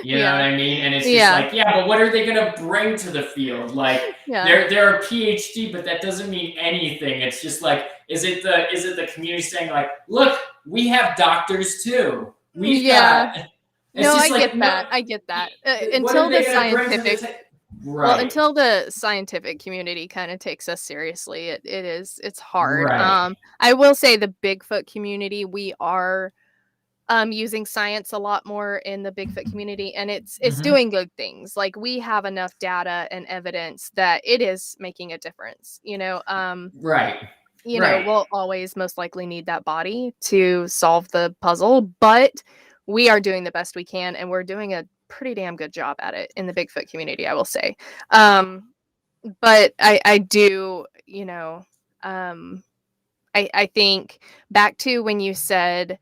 Speaker 2: you know what I mean? And it's just like, but what are they going to bring to the field? Like they're a PhD, but that doesn't mean anything. It's just like, is it the community saying like, look, we have doctors too. We've got.
Speaker 1: I get that. Until the scientific, until the scientific community kind of takes us seriously, it's hard.
Speaker 2: Right.
Speaker 1: I will say the Bigfoot community, we are using science a lot more in the Bigfoot community, and it's doing good things. Like we have enough data and evidence that it is making a difference, you know. You know, we'll always most likely need that body to solve the puzzle, but we are doing the best we can, and we're doing a pretty damn good job at it in the Bigfoot community, I will say. But I do, you know, I think back to when you said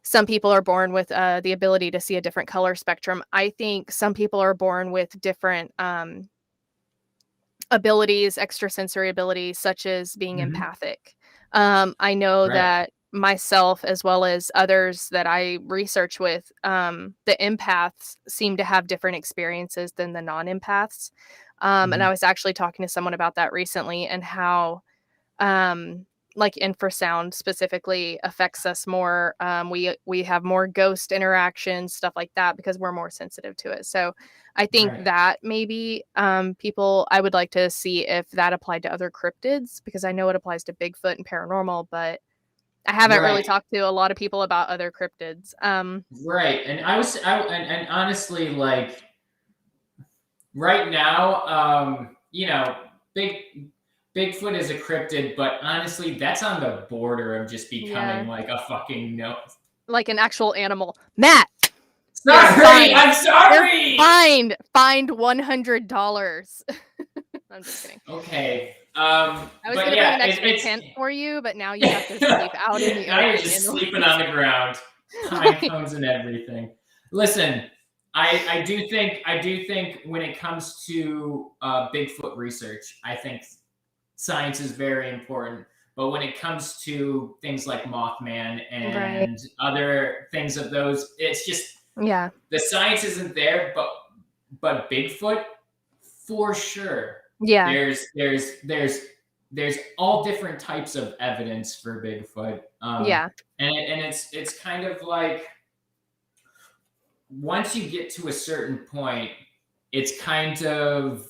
Speaker 1: some people are born with the ability to see a different color spectrum. I think some people are born with different abilities, extrasensory abilities, such as being empathic. I know that myself, as well as others that I research with, the empaths seem to have different experiences than the non-empaths. And I was actually talking to someone about that recently, and how like infrasound specifically affects us more. We have more ghost interactions, stuff like that, because we're more sensitive to it. So I think that maybe people, I would like to see if that applied to other cryptids, because I know it applies to Bigfoot and paranormal, but I haven't really talked to a lot of people about other cryptids.
Speaker 2: Right. And and honestly, like right now, you know, Bigfoot is a cryptid, but honestly, that's on the border of just becoming like a fucking
Speaker 1: like an actual animal. Matt!
Speaker 2: Sorry, I'm sorry!
Speaker 1: You're fined $100. I'm just kidding.
Speaker 2: Okay.
Speaker 1: I was going to bring an extra tent for you, but now you have to sleep out in the open.
Speaker 2: Now you're just sleeping on the ground. Pine cones and everything. Listen, I do think when it comes to Bigfoot research, I think science is very important. But when it comes to things like Mothman and other things of those, it's just the science isn't there. But Bigfoot, for sure.
Speaker 1: Yeah.
Speaker 2: There's all different types of evidence for Bigfoot. And it's kind of like, once you get to a certain point, it's kind of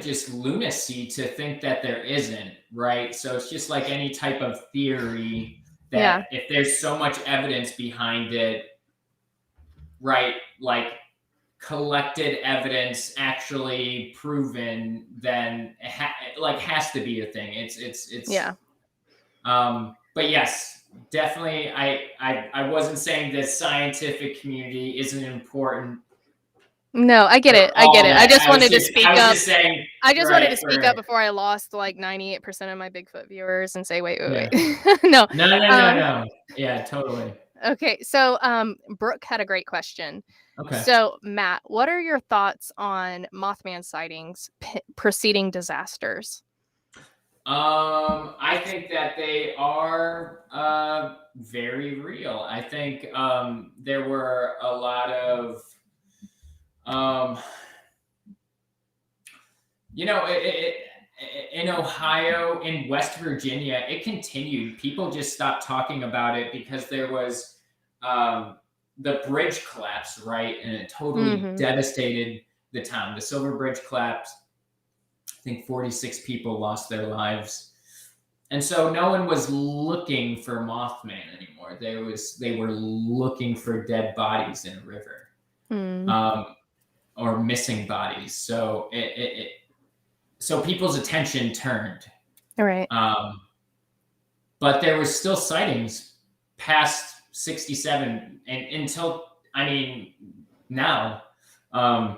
Speaker 2: just lunacy to think that there isn't, right? So it's just like any type of theory that if there's so much evidence behind it, right? Like collected evidence actually proven, then it has to be a thing. It's but yes, definitely I wasn't saying the scientific community isn't important.
Speaker 1: No, I get it. I just wanted to speak up. I just wanted to speak up before I lost like 98% of my Bigfoot viewers and say, wait. No.
Speaker 2: No. Yeah, totally.
Speaker 1: Okay, so Brooke had a great question. Okay. So Matt, what are your thoughts on Mothman sightings preceding disasters?
Speaker 2: I think that they are very real. I think there were a lot of you know, in Ohio, in West Virginia, it continued. People just stopped talking about it because there was the bridge collapse, right? And it totally devastated the town. The Silver Bridge collapsed. I think 46 people lost their lives. And so no one was looking for Mothman anymore. They were looking for dead bodies in a river. Or missing bodies. So so people's attention turned.
Speaker 1: All right.
Speaker 2: But there was still sightings past 67 and until now. I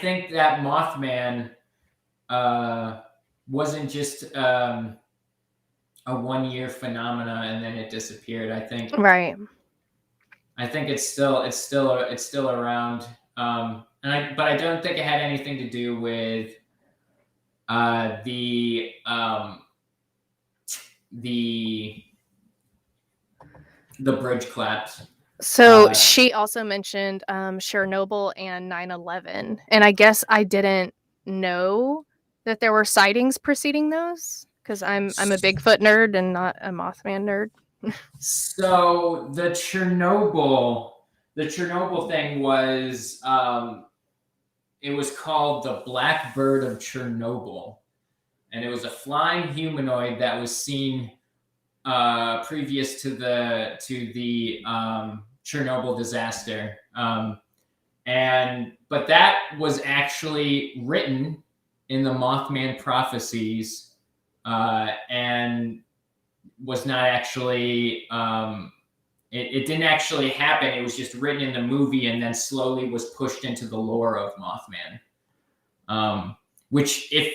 Speaker 2: think that Mothman wasn't just a 1-year phenomena and then it disappeared. I think it's still around. But I don't think it had anything to do with the bridge collapse.
Speaker 1: So she also mentioned Chernobyl and 9/11, and I guess I didn't know that there were sightings preceding those, because I'm a Bigfoot nerd and not a Mothman nerd.
Speaker 2: So the Chernobyl thing was it was called the Black Bird of Chernobyl, and it was a flying humanoid that was seen previous to the Chernobyl disaster. But that was actually written in the Mothman prophecies, and was not actually. It didn't actually happen. It was just written in the movie and then slowly was pushed into the lore of Mothman. Which, if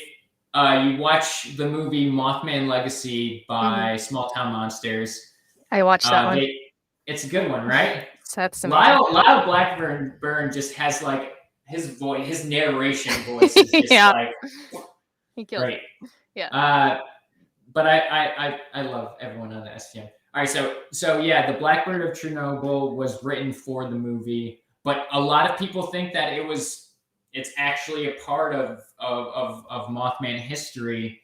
Speaker 2: you watch the movie Mothman Legacy by Small Town Monsters,
Speaker 1: I watched that one.
Speaker 2: It's a good one, right?
Speaker 1: That's amazing.
Speaker 2: Lyle Blackburn just has like his voice, his narration voice is just like
Speaker 1: he killed
Speaker 2: great.
Speaker 1: It. Yeah.
Speaker 2: But I love everyone on the STM. All right, so yeah, The Blackbird of Chernobyl was written for the movie, but a lot of people think that it's actually a part of Mothman history,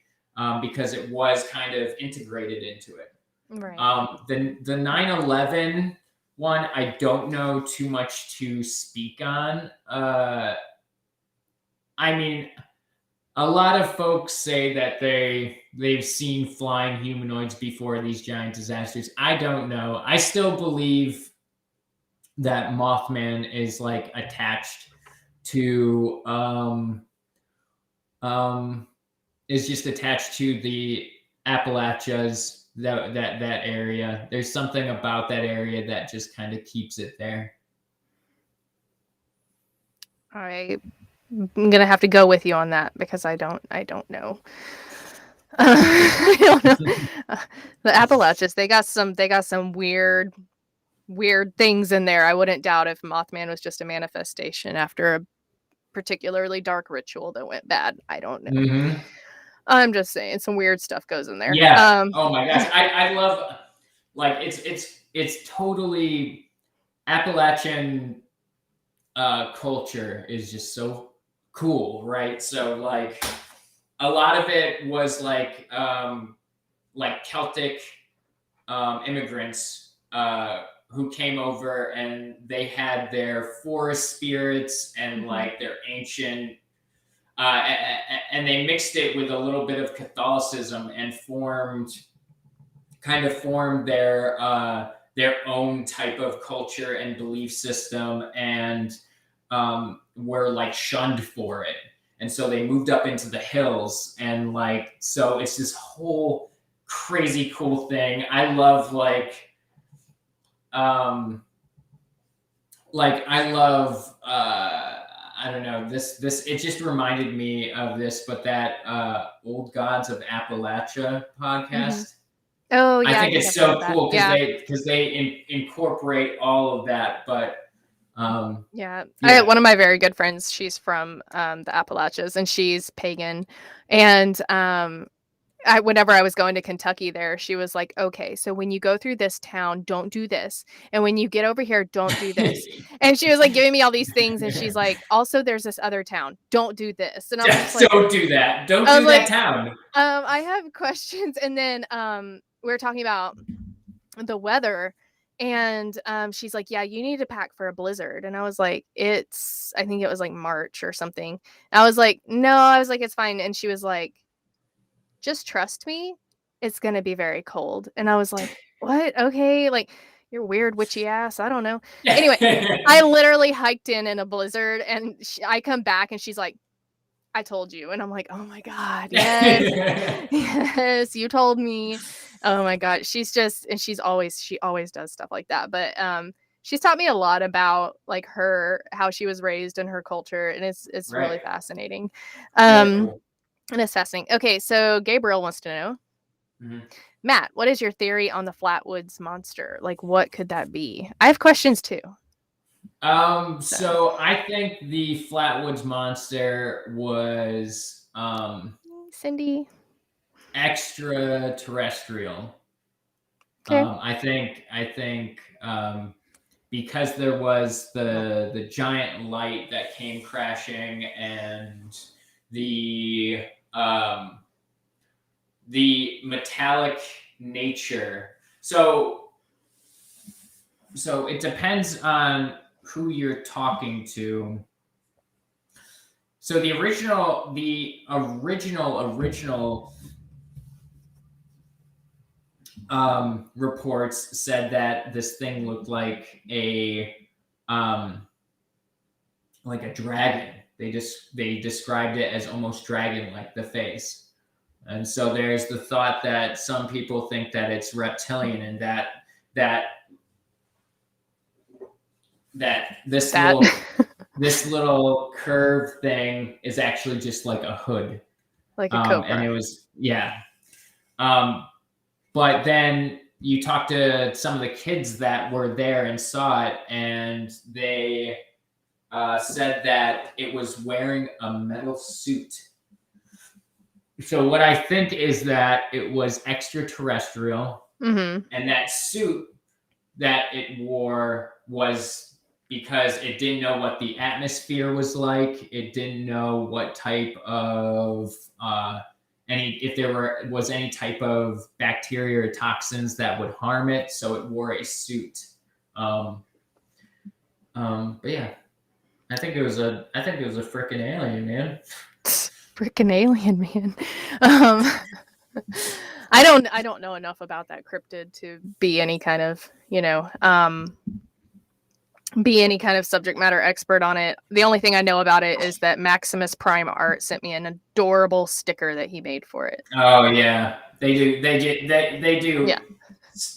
Speaker 2: because it was kind of integrated into it.
Speaker 1: Right.
Speaker 2: The 9/11 one, I don't know too much to speak on. I mean, a lot of folks say that they've seen flying humanoids before these giant disasters. I don't know. I still believe that Mothman is like attached to is just attached to the Appalachias, that area. There's something about that area that just kind of keeps it there.
Speaker 1: I'm gonna have to go with you on that because I don't know. I don't know. The Appalachians, they got some weird things in there. I wouldn't doubt if Mothman was just a manifestation after a particularly dark ritual that went bad. I don't know.
Speaker 2: Mm-hmm.
Speaker 1: I'm just saying some weird stuff goes in there.
Speaker 2: Yeah. Oh my gosh. I love, like, it's totally Appalachian culture is just so cool, right? So like a lot of it was like Celtic immigrants who came over, and they had their forest spirits and like their ancient and they mixed it with a little bit of Catholicism and formed their own type of culture and belief system, and were like shunned for it. And so they moved up into the hills, and like, so it's this whole crazy cool thing. I love I don't know, this it just reminded me of this, but that Old Gods of Appalachia podcast.
Speaker 1: Oh yeah,
Speaker 2: I think it's so cool because
Speaker 1: yeah.
Speaker 2: they incorporate all of that. But
Speaker 1: yeah. One of my very good friends, she's from the Appalachians, and she's pagan, and whenever I was going to Kentucky there, she was like, okay, so when you go through this town, don't do this. And when you get over here, don't do this. And she was like giving me all these things. And she's like, also, there's this other town. Don't do this. And I was just like,
Speaker 2: don't do that. Don't do that town.
Speaker 1: I have questions. And then we were talking about the weather. And she's like, yeah, you need to pack for a blizzard. And I was like, I think it was like March or something. And I was like, no, I was like, it's fine. And she was like, just trust me, it's gonna be very cold. And I was like, what? Okay, like, you're weird witchy ass. I don't know. Anyway, I literally hiked in a blizzard, and I come back and she's like, I told you. And I'm like, oh my God, yes. Yes, you told me. Oh my God. She always does stuff like that. But she's taught me a lot about like how she was raised and her culture, and it's
Speaker 2: Right.
Speaker 1: really fascinating.
Speaker 2: Cool.
Speaker 1: And it's fascinating. Okay, so Gabriel wants to know, Matt, what is your theory on the Flatwoods monster? Like, what could that be? I have questions too.
Speaker 2: So I think the Flatwoods monster was
Speaker 1: Cindy,
Speaker 2: extraterrestrial.
Speaker 1: Okay.
Speaker 2: I think because there was the giant light that came crashing, and the metallic nature. So it depends on who you're talking to. So the original reports said that this thing looked like a dragon, they described it as almost dragon-like, the face. And so there's the thought that some people think that it's reptilian, and that this little curved thing is actually just like a hood,
Speaker 1: like a cobra.
Speaker 2: And it was but then you talk to some of the kids that were there and saw it, and they said that it was wearing a metal suit. So what I think is that it was extraterrestrial, and that suit that it wore was because it didn't know what the atmosphere was like. It didn't know what type of if there was any type of bacteria or toxins that would harm it. So it wore a suit. But yeah, I think it was a freaking alien, man.
Speaker 1: Freaking alien, man. I don't know enough about that cryptid to be any kind of, be any kind of subject matter expert on it. The only thing I know about it is that Maximus Prime Art sent me an adorable sticker that he made for it.
Speaker 2: Oh yeah, they do. They do.
Speaker 1: Yeah.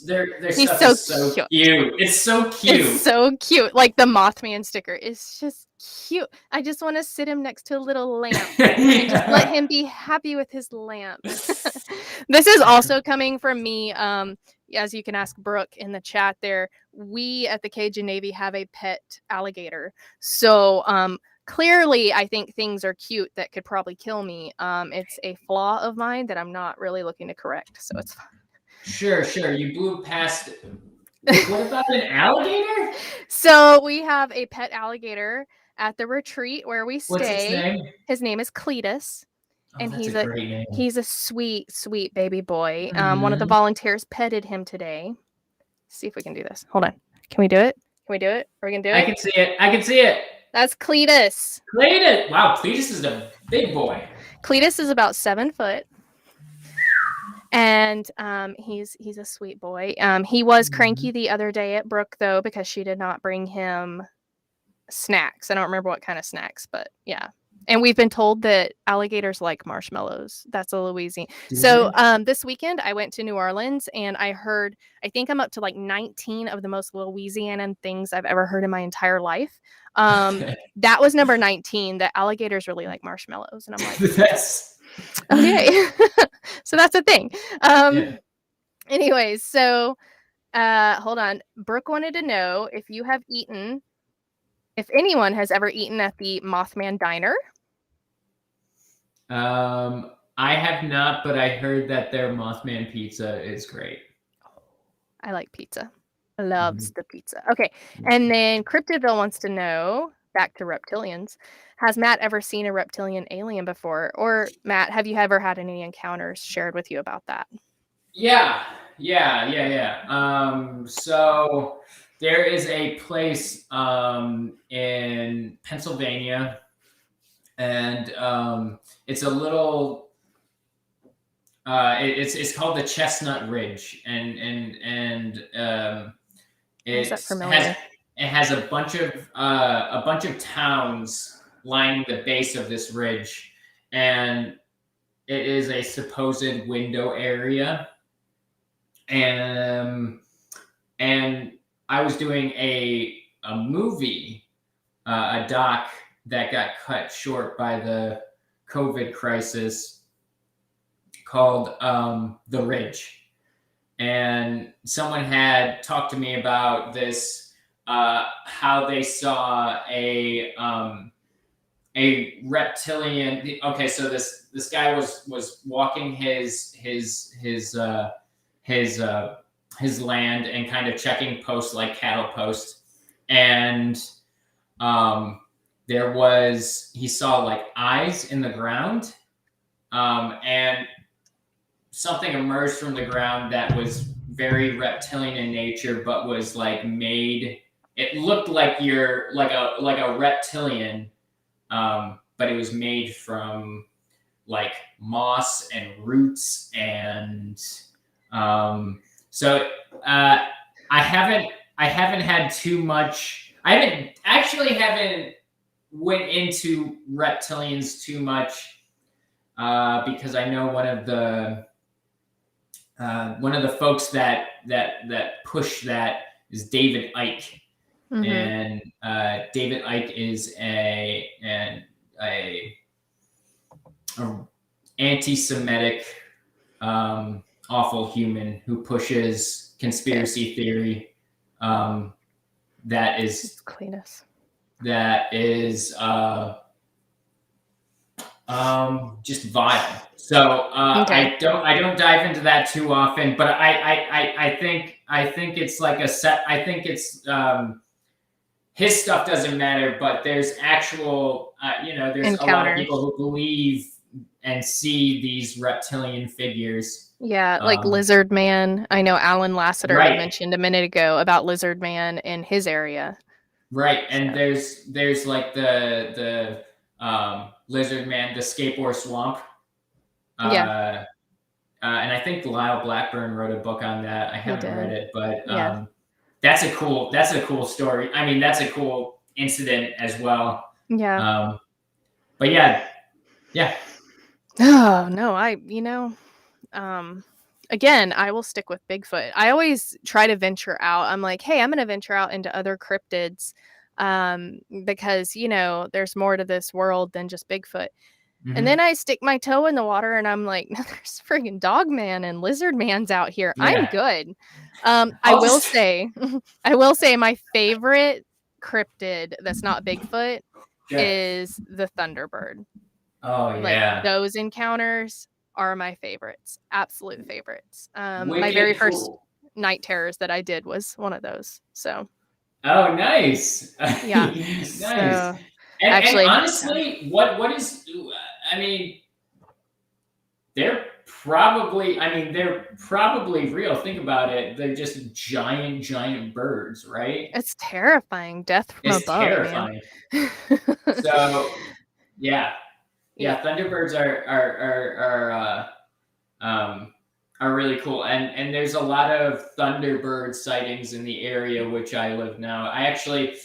Speaker 2: Their
Speaker 1: He's
Speaker 2: stuff
Speaker 1: so
Speaker 2: is so cute. It's so cute.
Speaker 1: It's so cute. Like the Mothman sticker is just cute. I just want to sit him next to a little lamp. And just let him be happy with his lamp. This is also coming from me. As you can ask Brooke in the chat there, we at the Cajun Navy have a pet alligator. So clearly I think things are cute that could probably kill me. It's a flaw of mine that I'm not really looking to correct. So it's fine.
Speaker 2: Sure. You blew past it. What about an alligator?
Speaker 1: So we have a pet alligator at the retreat where we stay.
Speaker 2: What's its name?
Speaker 1: His name is Cletus.
Speaker 2: Oh,
Speaker 1: and
Speaker 2: that's
Speaker 1: he's a sweet baby boy. One of the volunteers petted him today. Let's see if we can do this. Hold on. Can we do it? Are we gonna do it?
Speaker 2: I can see it.
Speaker 1: That's Cletus.
Speaker 2: Wow, Cletus is a big boy.
Speaker 1: Cletus is about 7 foot. And he's a sweet boy. He was cranky the other day at Brooke though, because she did not bring him snacks. I don't remember what kind of snacks, but yeah. And we've been told that alligators like marshmallows. That's a Louisiana. So this weekend I went to New Orleans and I think I'm up to like 19 of the most Louisianan things I've ever heard in my entire life. That was number 19. That alligators really like marshmallows. And I'm like,
Speaker 2: that's
Speaker 1: okay. So that's a thing. Anyways, so hold on. Brooke wanted to know if anyone has ever eaten at the Mothman Diner.
Speaker 2: I have not, but I heard that their Mothman pizza is great.
Speaker 1: I like pizza. Loves the pizza. Okay. And then Cryptidville wants to know, back to reptilians, has Matt ever seen a reptilian alien before? Or Matt, have you ever had any encounters shared with you about that?
Speaker 2: Yeah. So there is a place in Pennsylvania, and it's a little it's called the Chestnut Ridge, and it has a bunch of towns lining the base of this ridge, and it is a supposed window area. And I was doing a movie, a doc that got cut short by the COVID crisis, called The Ridge. And someone had talked to me about this, how they saw a reptilian. Okay, so this guy was walking his land and kind of checking posts like cattle posts, and he saw like eyes in the ground, and something emerged from the ground that was very reptilian in nature, but was like made. It looked like a reptilian, but it was made from like moss and roots, and so I haven't had too much. I haven't went into reptilians too much because I know one of the folks that push that is David Icke.
Speaker 1: Mhm.
Speaker 2: And David Icke is an anti-Semitic, awful human who pushes conspiracy theory. That is
Speaker 1: Cleanest.
Speaker 2: That is just vile. So
Speaker 1: Okay.
Speaker 2: I don't dive into that too often, but I think it's like a set. I think it's his stuff doesn't matter, but there's actual there's a lot of people who believe and see these reptilian figures.
Speaker 1: Yeah, like Lizard Man. I know Alan Lassiter
Speaker 2: Right.
Speaker 1: had mentioned a minute ago about Lizard Man in his area.
Speaker 2: Right, and there's like the Lizard Man, the Skateboard Swamp.
Speaker 1: Yeah.
Speaker 2: And I think Lyle Blackburn wrote a book on that. I haven't read it, but
Speaker 1: Yeah.
Speaker 2: that's a cool story. I mean, that's a cool incident as well.
Speaker 1: Yeah.
Speaker 2: But yeah.
Speaker 1: Oh no, again, I will stick with Bigfoot. I always try to venture out. I'm like, hey, I'm going to venture out into other cryptids because, there's more to this world than just Bigfoot.
Speaker 2: Mm-hmm.
Speaker 1: And then I stick my toe in the water and I'm like, no, there's friggin' dog man and lizard man's out here. Yeah. I'm good. I will say my favorite cryptid that's not Bigfoot is the Thunderbird.
Speaker 2: Oh, yeah.
Speaker 1: Like those encounters are my favorites. Absolute favorites. My very first night terrors that I did was one of those. So.
Speaker 2: Oh, nice.
Speaker 1: Yeah.
Speaker 2: Nice.
Speaker 1: So,
Speaker 2: and
Speaker 1: actually,
Speaker 2: honestly, what is, I mean, they're probably real. Think about it. They're just giant birds, right?
Speaker 1: It's terrifying. Death from above. It's terrifying.
Speaker 2: So, yeah. Thunderbirds are really cool, and there's a lot of Thunderbird sightings in the area which I live now. I actually,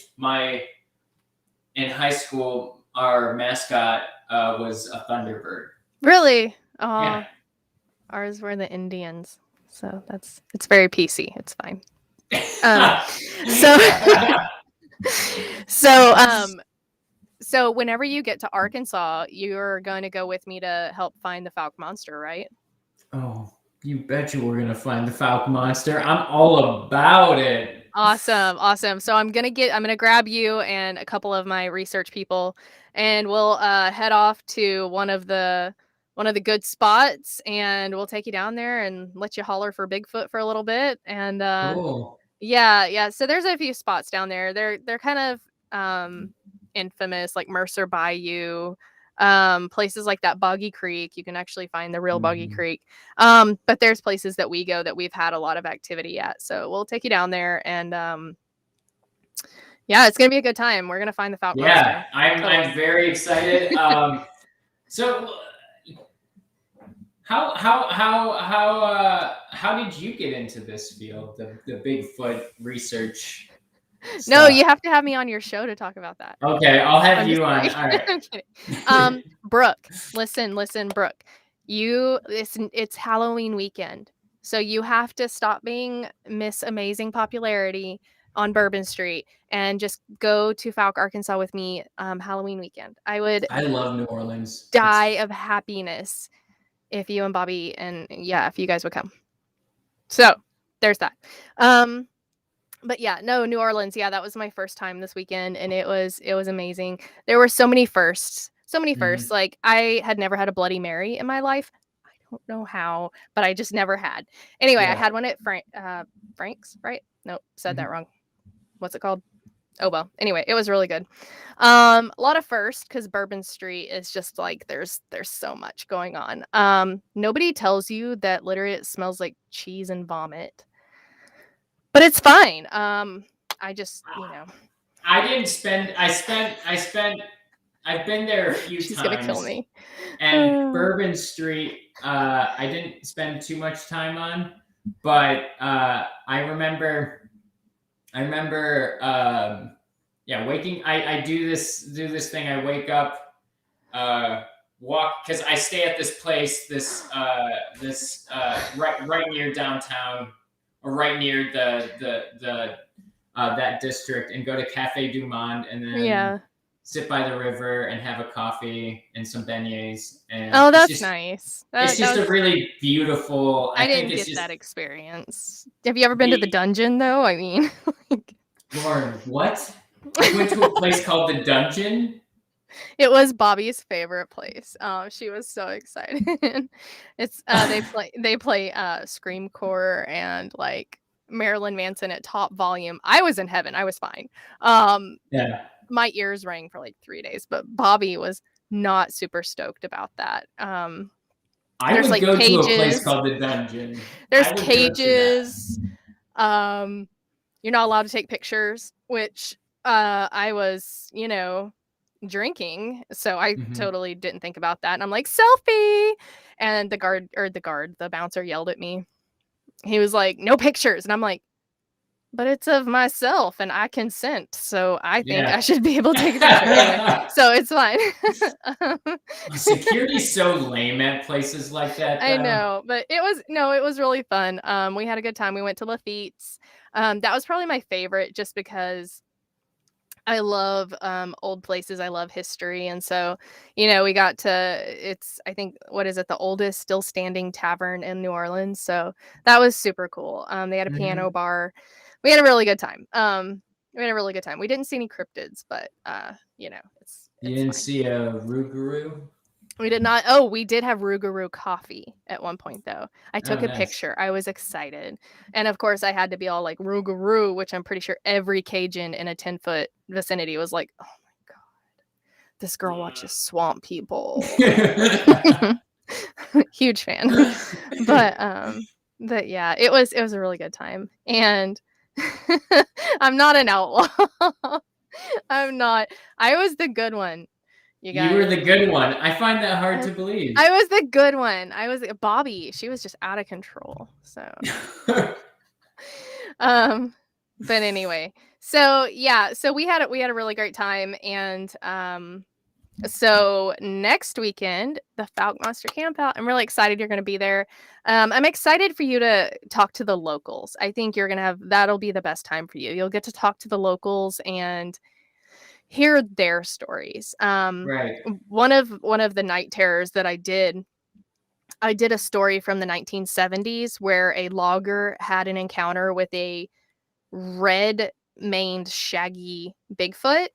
Speaker 2: in high school, our mascot was a Thunderbird.
Speaker 1: Really? Oh,
Speaker 2: yeah.
Speaker 1: Ours were the Indians, so it's very PC. It's fine. So whenever you get to Arkansas, you're going to go with me to help find the Fouke monster, right?
Speaker 2: Oh, you bet you we're going to find the Fouke monster. I'm all about it.
Speaker 1: Awesome. So I'm going to grab you and a couple of my research people, and we'll head off to one of the good spots, and we'll take you down there and let you holler for Bigfoot for a little bit. And
Speaker 2: cool.
Speaker 1: Yeah. So there's a few spots down there. They're kind of infamous, like Mercer Bayou, places like that Boggy Creek. You can actually find the real Boggy Creek. But there's places that we go that we've had a lot of activity at. So we'll take you down there, and yeah, it's gonna be a good time. We're gonna find the Fouke monster.
Speaker 2: Yeah, I'm very excited. So how did you get into this field, the Bigfoot research stuff?
Speaker 1: No, you have to have me on your show to talk about that.
Speaker 2: Okay, I'll have you on. All right.
Speaker 1: I'm kidding. Brooke, listen, Brooke. It's Halloween weekend, so you have to stop being Miss Amazing Popularity on Bourbon Street and just go to Fouke, Arkansas with me Halloween weekend. I
Speaker 2: love New Orleans.
Speaker 1: Die of happiness if you and Bobby if you guys would come. So there's that. But yeah, no, New Orleans. Yeah, that was my first time this weekend, and it was amazing. There were so many firsts.
Speaker 2: Mm-hmm.
Speaker 1: Like, I had never had a Bloody Mary in my life. I don't know how, but I just never had. Anyway, I had one at Frank's, right? Nope, said that wrong. What's it called? Oh, well. Anyway, it was really good. A lot of firsts, because Bourbon Street is just like, there's so much going on. Nobody tells you that literally it smells like cheese and vomit. But it's fine. I just,
Speaker 2: I've been there a few times.
Speaker 1: She's gonna kill me.
Speaker 2: And Bourbon Street, I didn't spend too much time on, but I remember I do this thing. I wake up, walk, because I stay at this place, right near downtown, or right near the that district, and go to Cafe Du Monde, and then sit by the river and have a coffee and some beignets. And
Speaker 1: that's nice.
Speaker 2: It's just a really beautiful.
Speaker 1: I didn't get that experience. Have you ever been to the dungeon though? I mean,
Speaker 2: Lauren, what? You went to a place called the Dungeon?
Speaker 1: It was Bobby's favorite place. She was so excited. It's they play screamcore and like Marilyn Manson at top volume. I was in heaven. I was fine. My ears rang for like 3 days, but Bobby was not super stoked about that.
Speaker 2: I would like go cages. To a place called the Dungeon.
Speaker 1: There's cages. You're not allowed to take pictures, which I was, drinking, so I totally didn't think about that. And I'm like, selfie, and the bouncer yelled at me. He was like, no pictures, and I'm like, but it's of myself and I consent, so I think I should be able to take a picture anyway. So it's fine.
Speaker 2: Security's so lame at places like that, though.
Speaker 1: I know, but it was really fun. We had a good time. We went to Lafitte's. That was probably my favorite, just because I love old places. I love history. And so, we got to, I think, what is it? The oldest still standing tavern in New Orleans. So that was super cool. They had a piano bar. We had a really good time. We didn't see any cryptids, but, it's
Speaker 2: You didn't see a rougarou?
Speaker 1: We did not. Oh, we did have rougarou coffee at one point, though. I took a picture. I was excited. And of course, I had to be all like rougarou, which I'm pretty sure every Cajun in a 10-foot vicinity was like, oh my God, this girl watches Swamp People. Huge fan. But yeah, it was a really good time. And I'm not an outlaw. I'm not. I was the good one. You
Speaker 2: were the good one. I find that hard to believe.
Speaker 1: I was the good one. I was Bobby. She was just out of control. So, but anyway, so yeah, so we had a really great time, and so next weekend, the Falk Monster Camp Out. I'm really excited you're going to be there. I'm excited for you to talk to the locals. I think that'll be the best time for you. You'll get to talk to the locals and hear their stories.
Speaker 2: Right.
Speaker 1: One of the night terrors that I did a story from the 1970s where a logger had an encounter with a red-maned shaggy Bigfoot,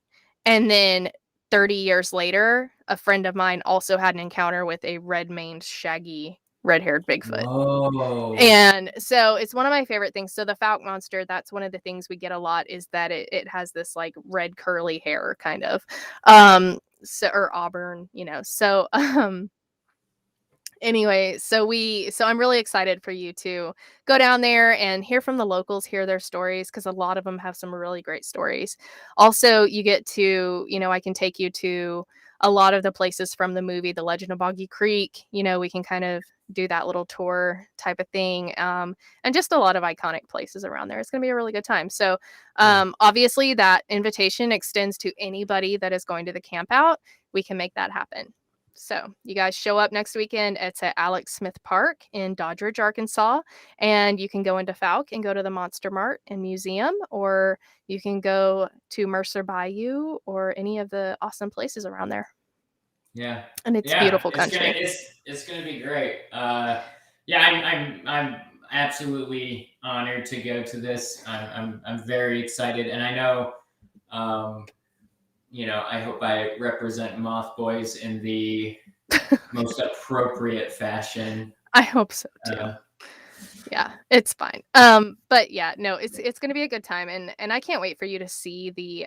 Speaker 1: and then 30 years later, a friend of mine also had an encounter with a red-maned shaggy red-haired Bigfoot.
Speaker 2: Whoa.
Speaker 1: And so it's one of my favorite things. So the Falk Monster, that's one of the things we get a lot, is that it has this like red curly hair kind of, or auburn, so anyway, so I'm really excited for you to go down there and hear from the locals, hear their stories, because a lot of them have some really great stories. Also, you get to, I can take you to a lot of the places from the movie The Legend of Boggy Creek. We can kind of do that little tour type of thing, and just a lot of iconic places around there. It's going to be a really good time. So obviously that invitation extends to anybody that is going to the camp out. We can make that happen. So you guys show up next weekend. It's at Alex Smith Park in Doddridge, Arkansas, and you can go into Falk and go to the Monster Mart and Museum, or you can go to Mercer Bayou or any of the awesome places around there.
Speaker 2: Yeah,
Speaker 1: and it's beautiful country.
Speaker 2: It's gonna be great. I'm absolutely honored to go to this. I'm very excited, and I know, I hope I represent Mothboys in the most appropriate fashion.
Speaker 1: I hope so too. Yeah, it's fine. But yeah, no, it's gonna be a good time, and I can't wait for you to see the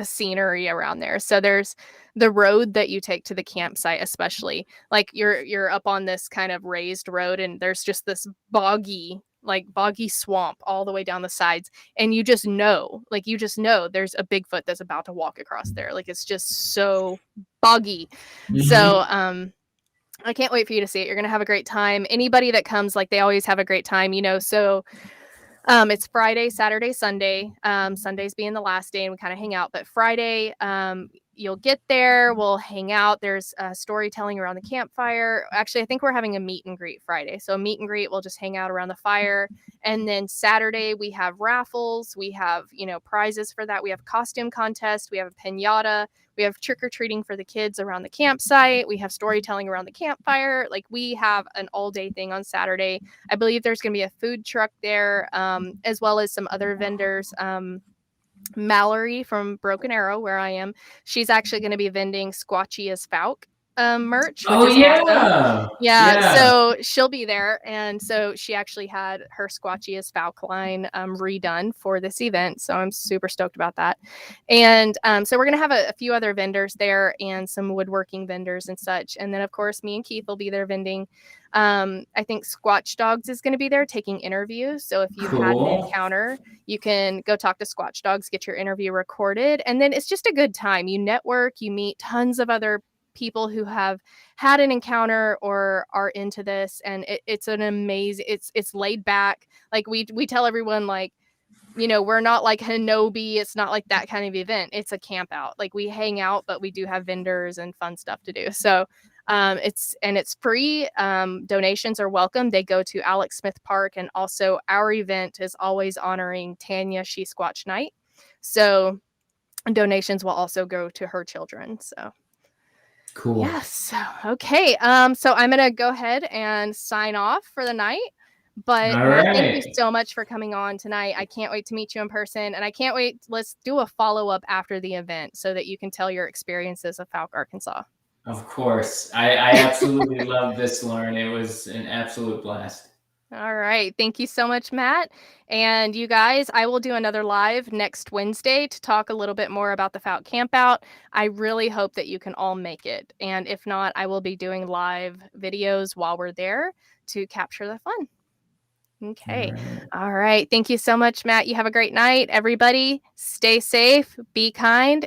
Speaker 1: scenery around there. So there's the road that you take to the campsite, especially like you're up on this kind of raised road, and there's just this boggy swamp all the way down the sides, and you just know there's a Bigfoot that's about to walk across there. Like, it's just so boggy. So I can't wait for you to see it. You're gonna have a great time. Anybody that comes, like, they always have a great time, so It's Friday, Saturday, Sunday. Sundays being the last day, and we kind of hang out. But Friday, you'll get there. We'll hang out. There's storytelling around the campfire. Actually, I think we're having a meet and greet Friday. So a meet and greet, we'll just hang out around the fire. And then Saturday, we have raffles. We have, prizes for that. We have costume contest. We have a piñata. We have trick-or-treating for the kids around the campsite. We have storytelling around the campfire. Like, we have an all-day thing on Saturday. I believe there's going to be a food truck there, as well as some other vendors. Mallory from Broken Arrow, where I am, she's actually going to be vending Squatchy as Falk merch, which is awesome. Yeah, so she'll be there. And so she actually had her Squatchy as Falk line redone for this event. So I'm super stoked about that. And so we're going to have a few other vendors there and some woodworking vendors and such. And then, of course, me and Keith will be there vending. I think Squatch Dogs is going to be there taking interviews. So if you've had an encounter, you can go talk to Squatch Dogs, get your interview recorded. And then it's just a good time. You network, you meet tons of other people who have had an encounter or are into this. And it's an amazing, it's laid back. Like we tell everyone, like, we're not like Hanobi. It's not like that kind of event. It's a camp out. Like, we hang out, but we do have vendors and fun stuff to do. So it's free. Donations are welcome. They go to Alex Smith Park. And also our event is always honoring Tanya She Squatch Night. So donations will also go to her children. So
Speaker 2: cool.
Speaker 1: Yes. Okay. So I'm going to go ahead and sign off for the night. But thank you so much for coming on tonight. I can't wait to meet you in person. And I can't wait. Let's do a follow-up after the event so that you can tell your experiences of Falk, Arkansas.
Speaker 2: Of course. I absolutely love this, Lauren. It was an absolute blast.
Speaker 1: All right. Thank you so much, Matt. And you guys, I will do another live next Wednesday to talk a little bit more about the Falk Campout. I really hope that you can all make it. And if not, I will be doing live videos while we're there to capture the fun. Okay. All right. Thank you so much, Matt. You have a great night. Everybody, stay safe, be kind,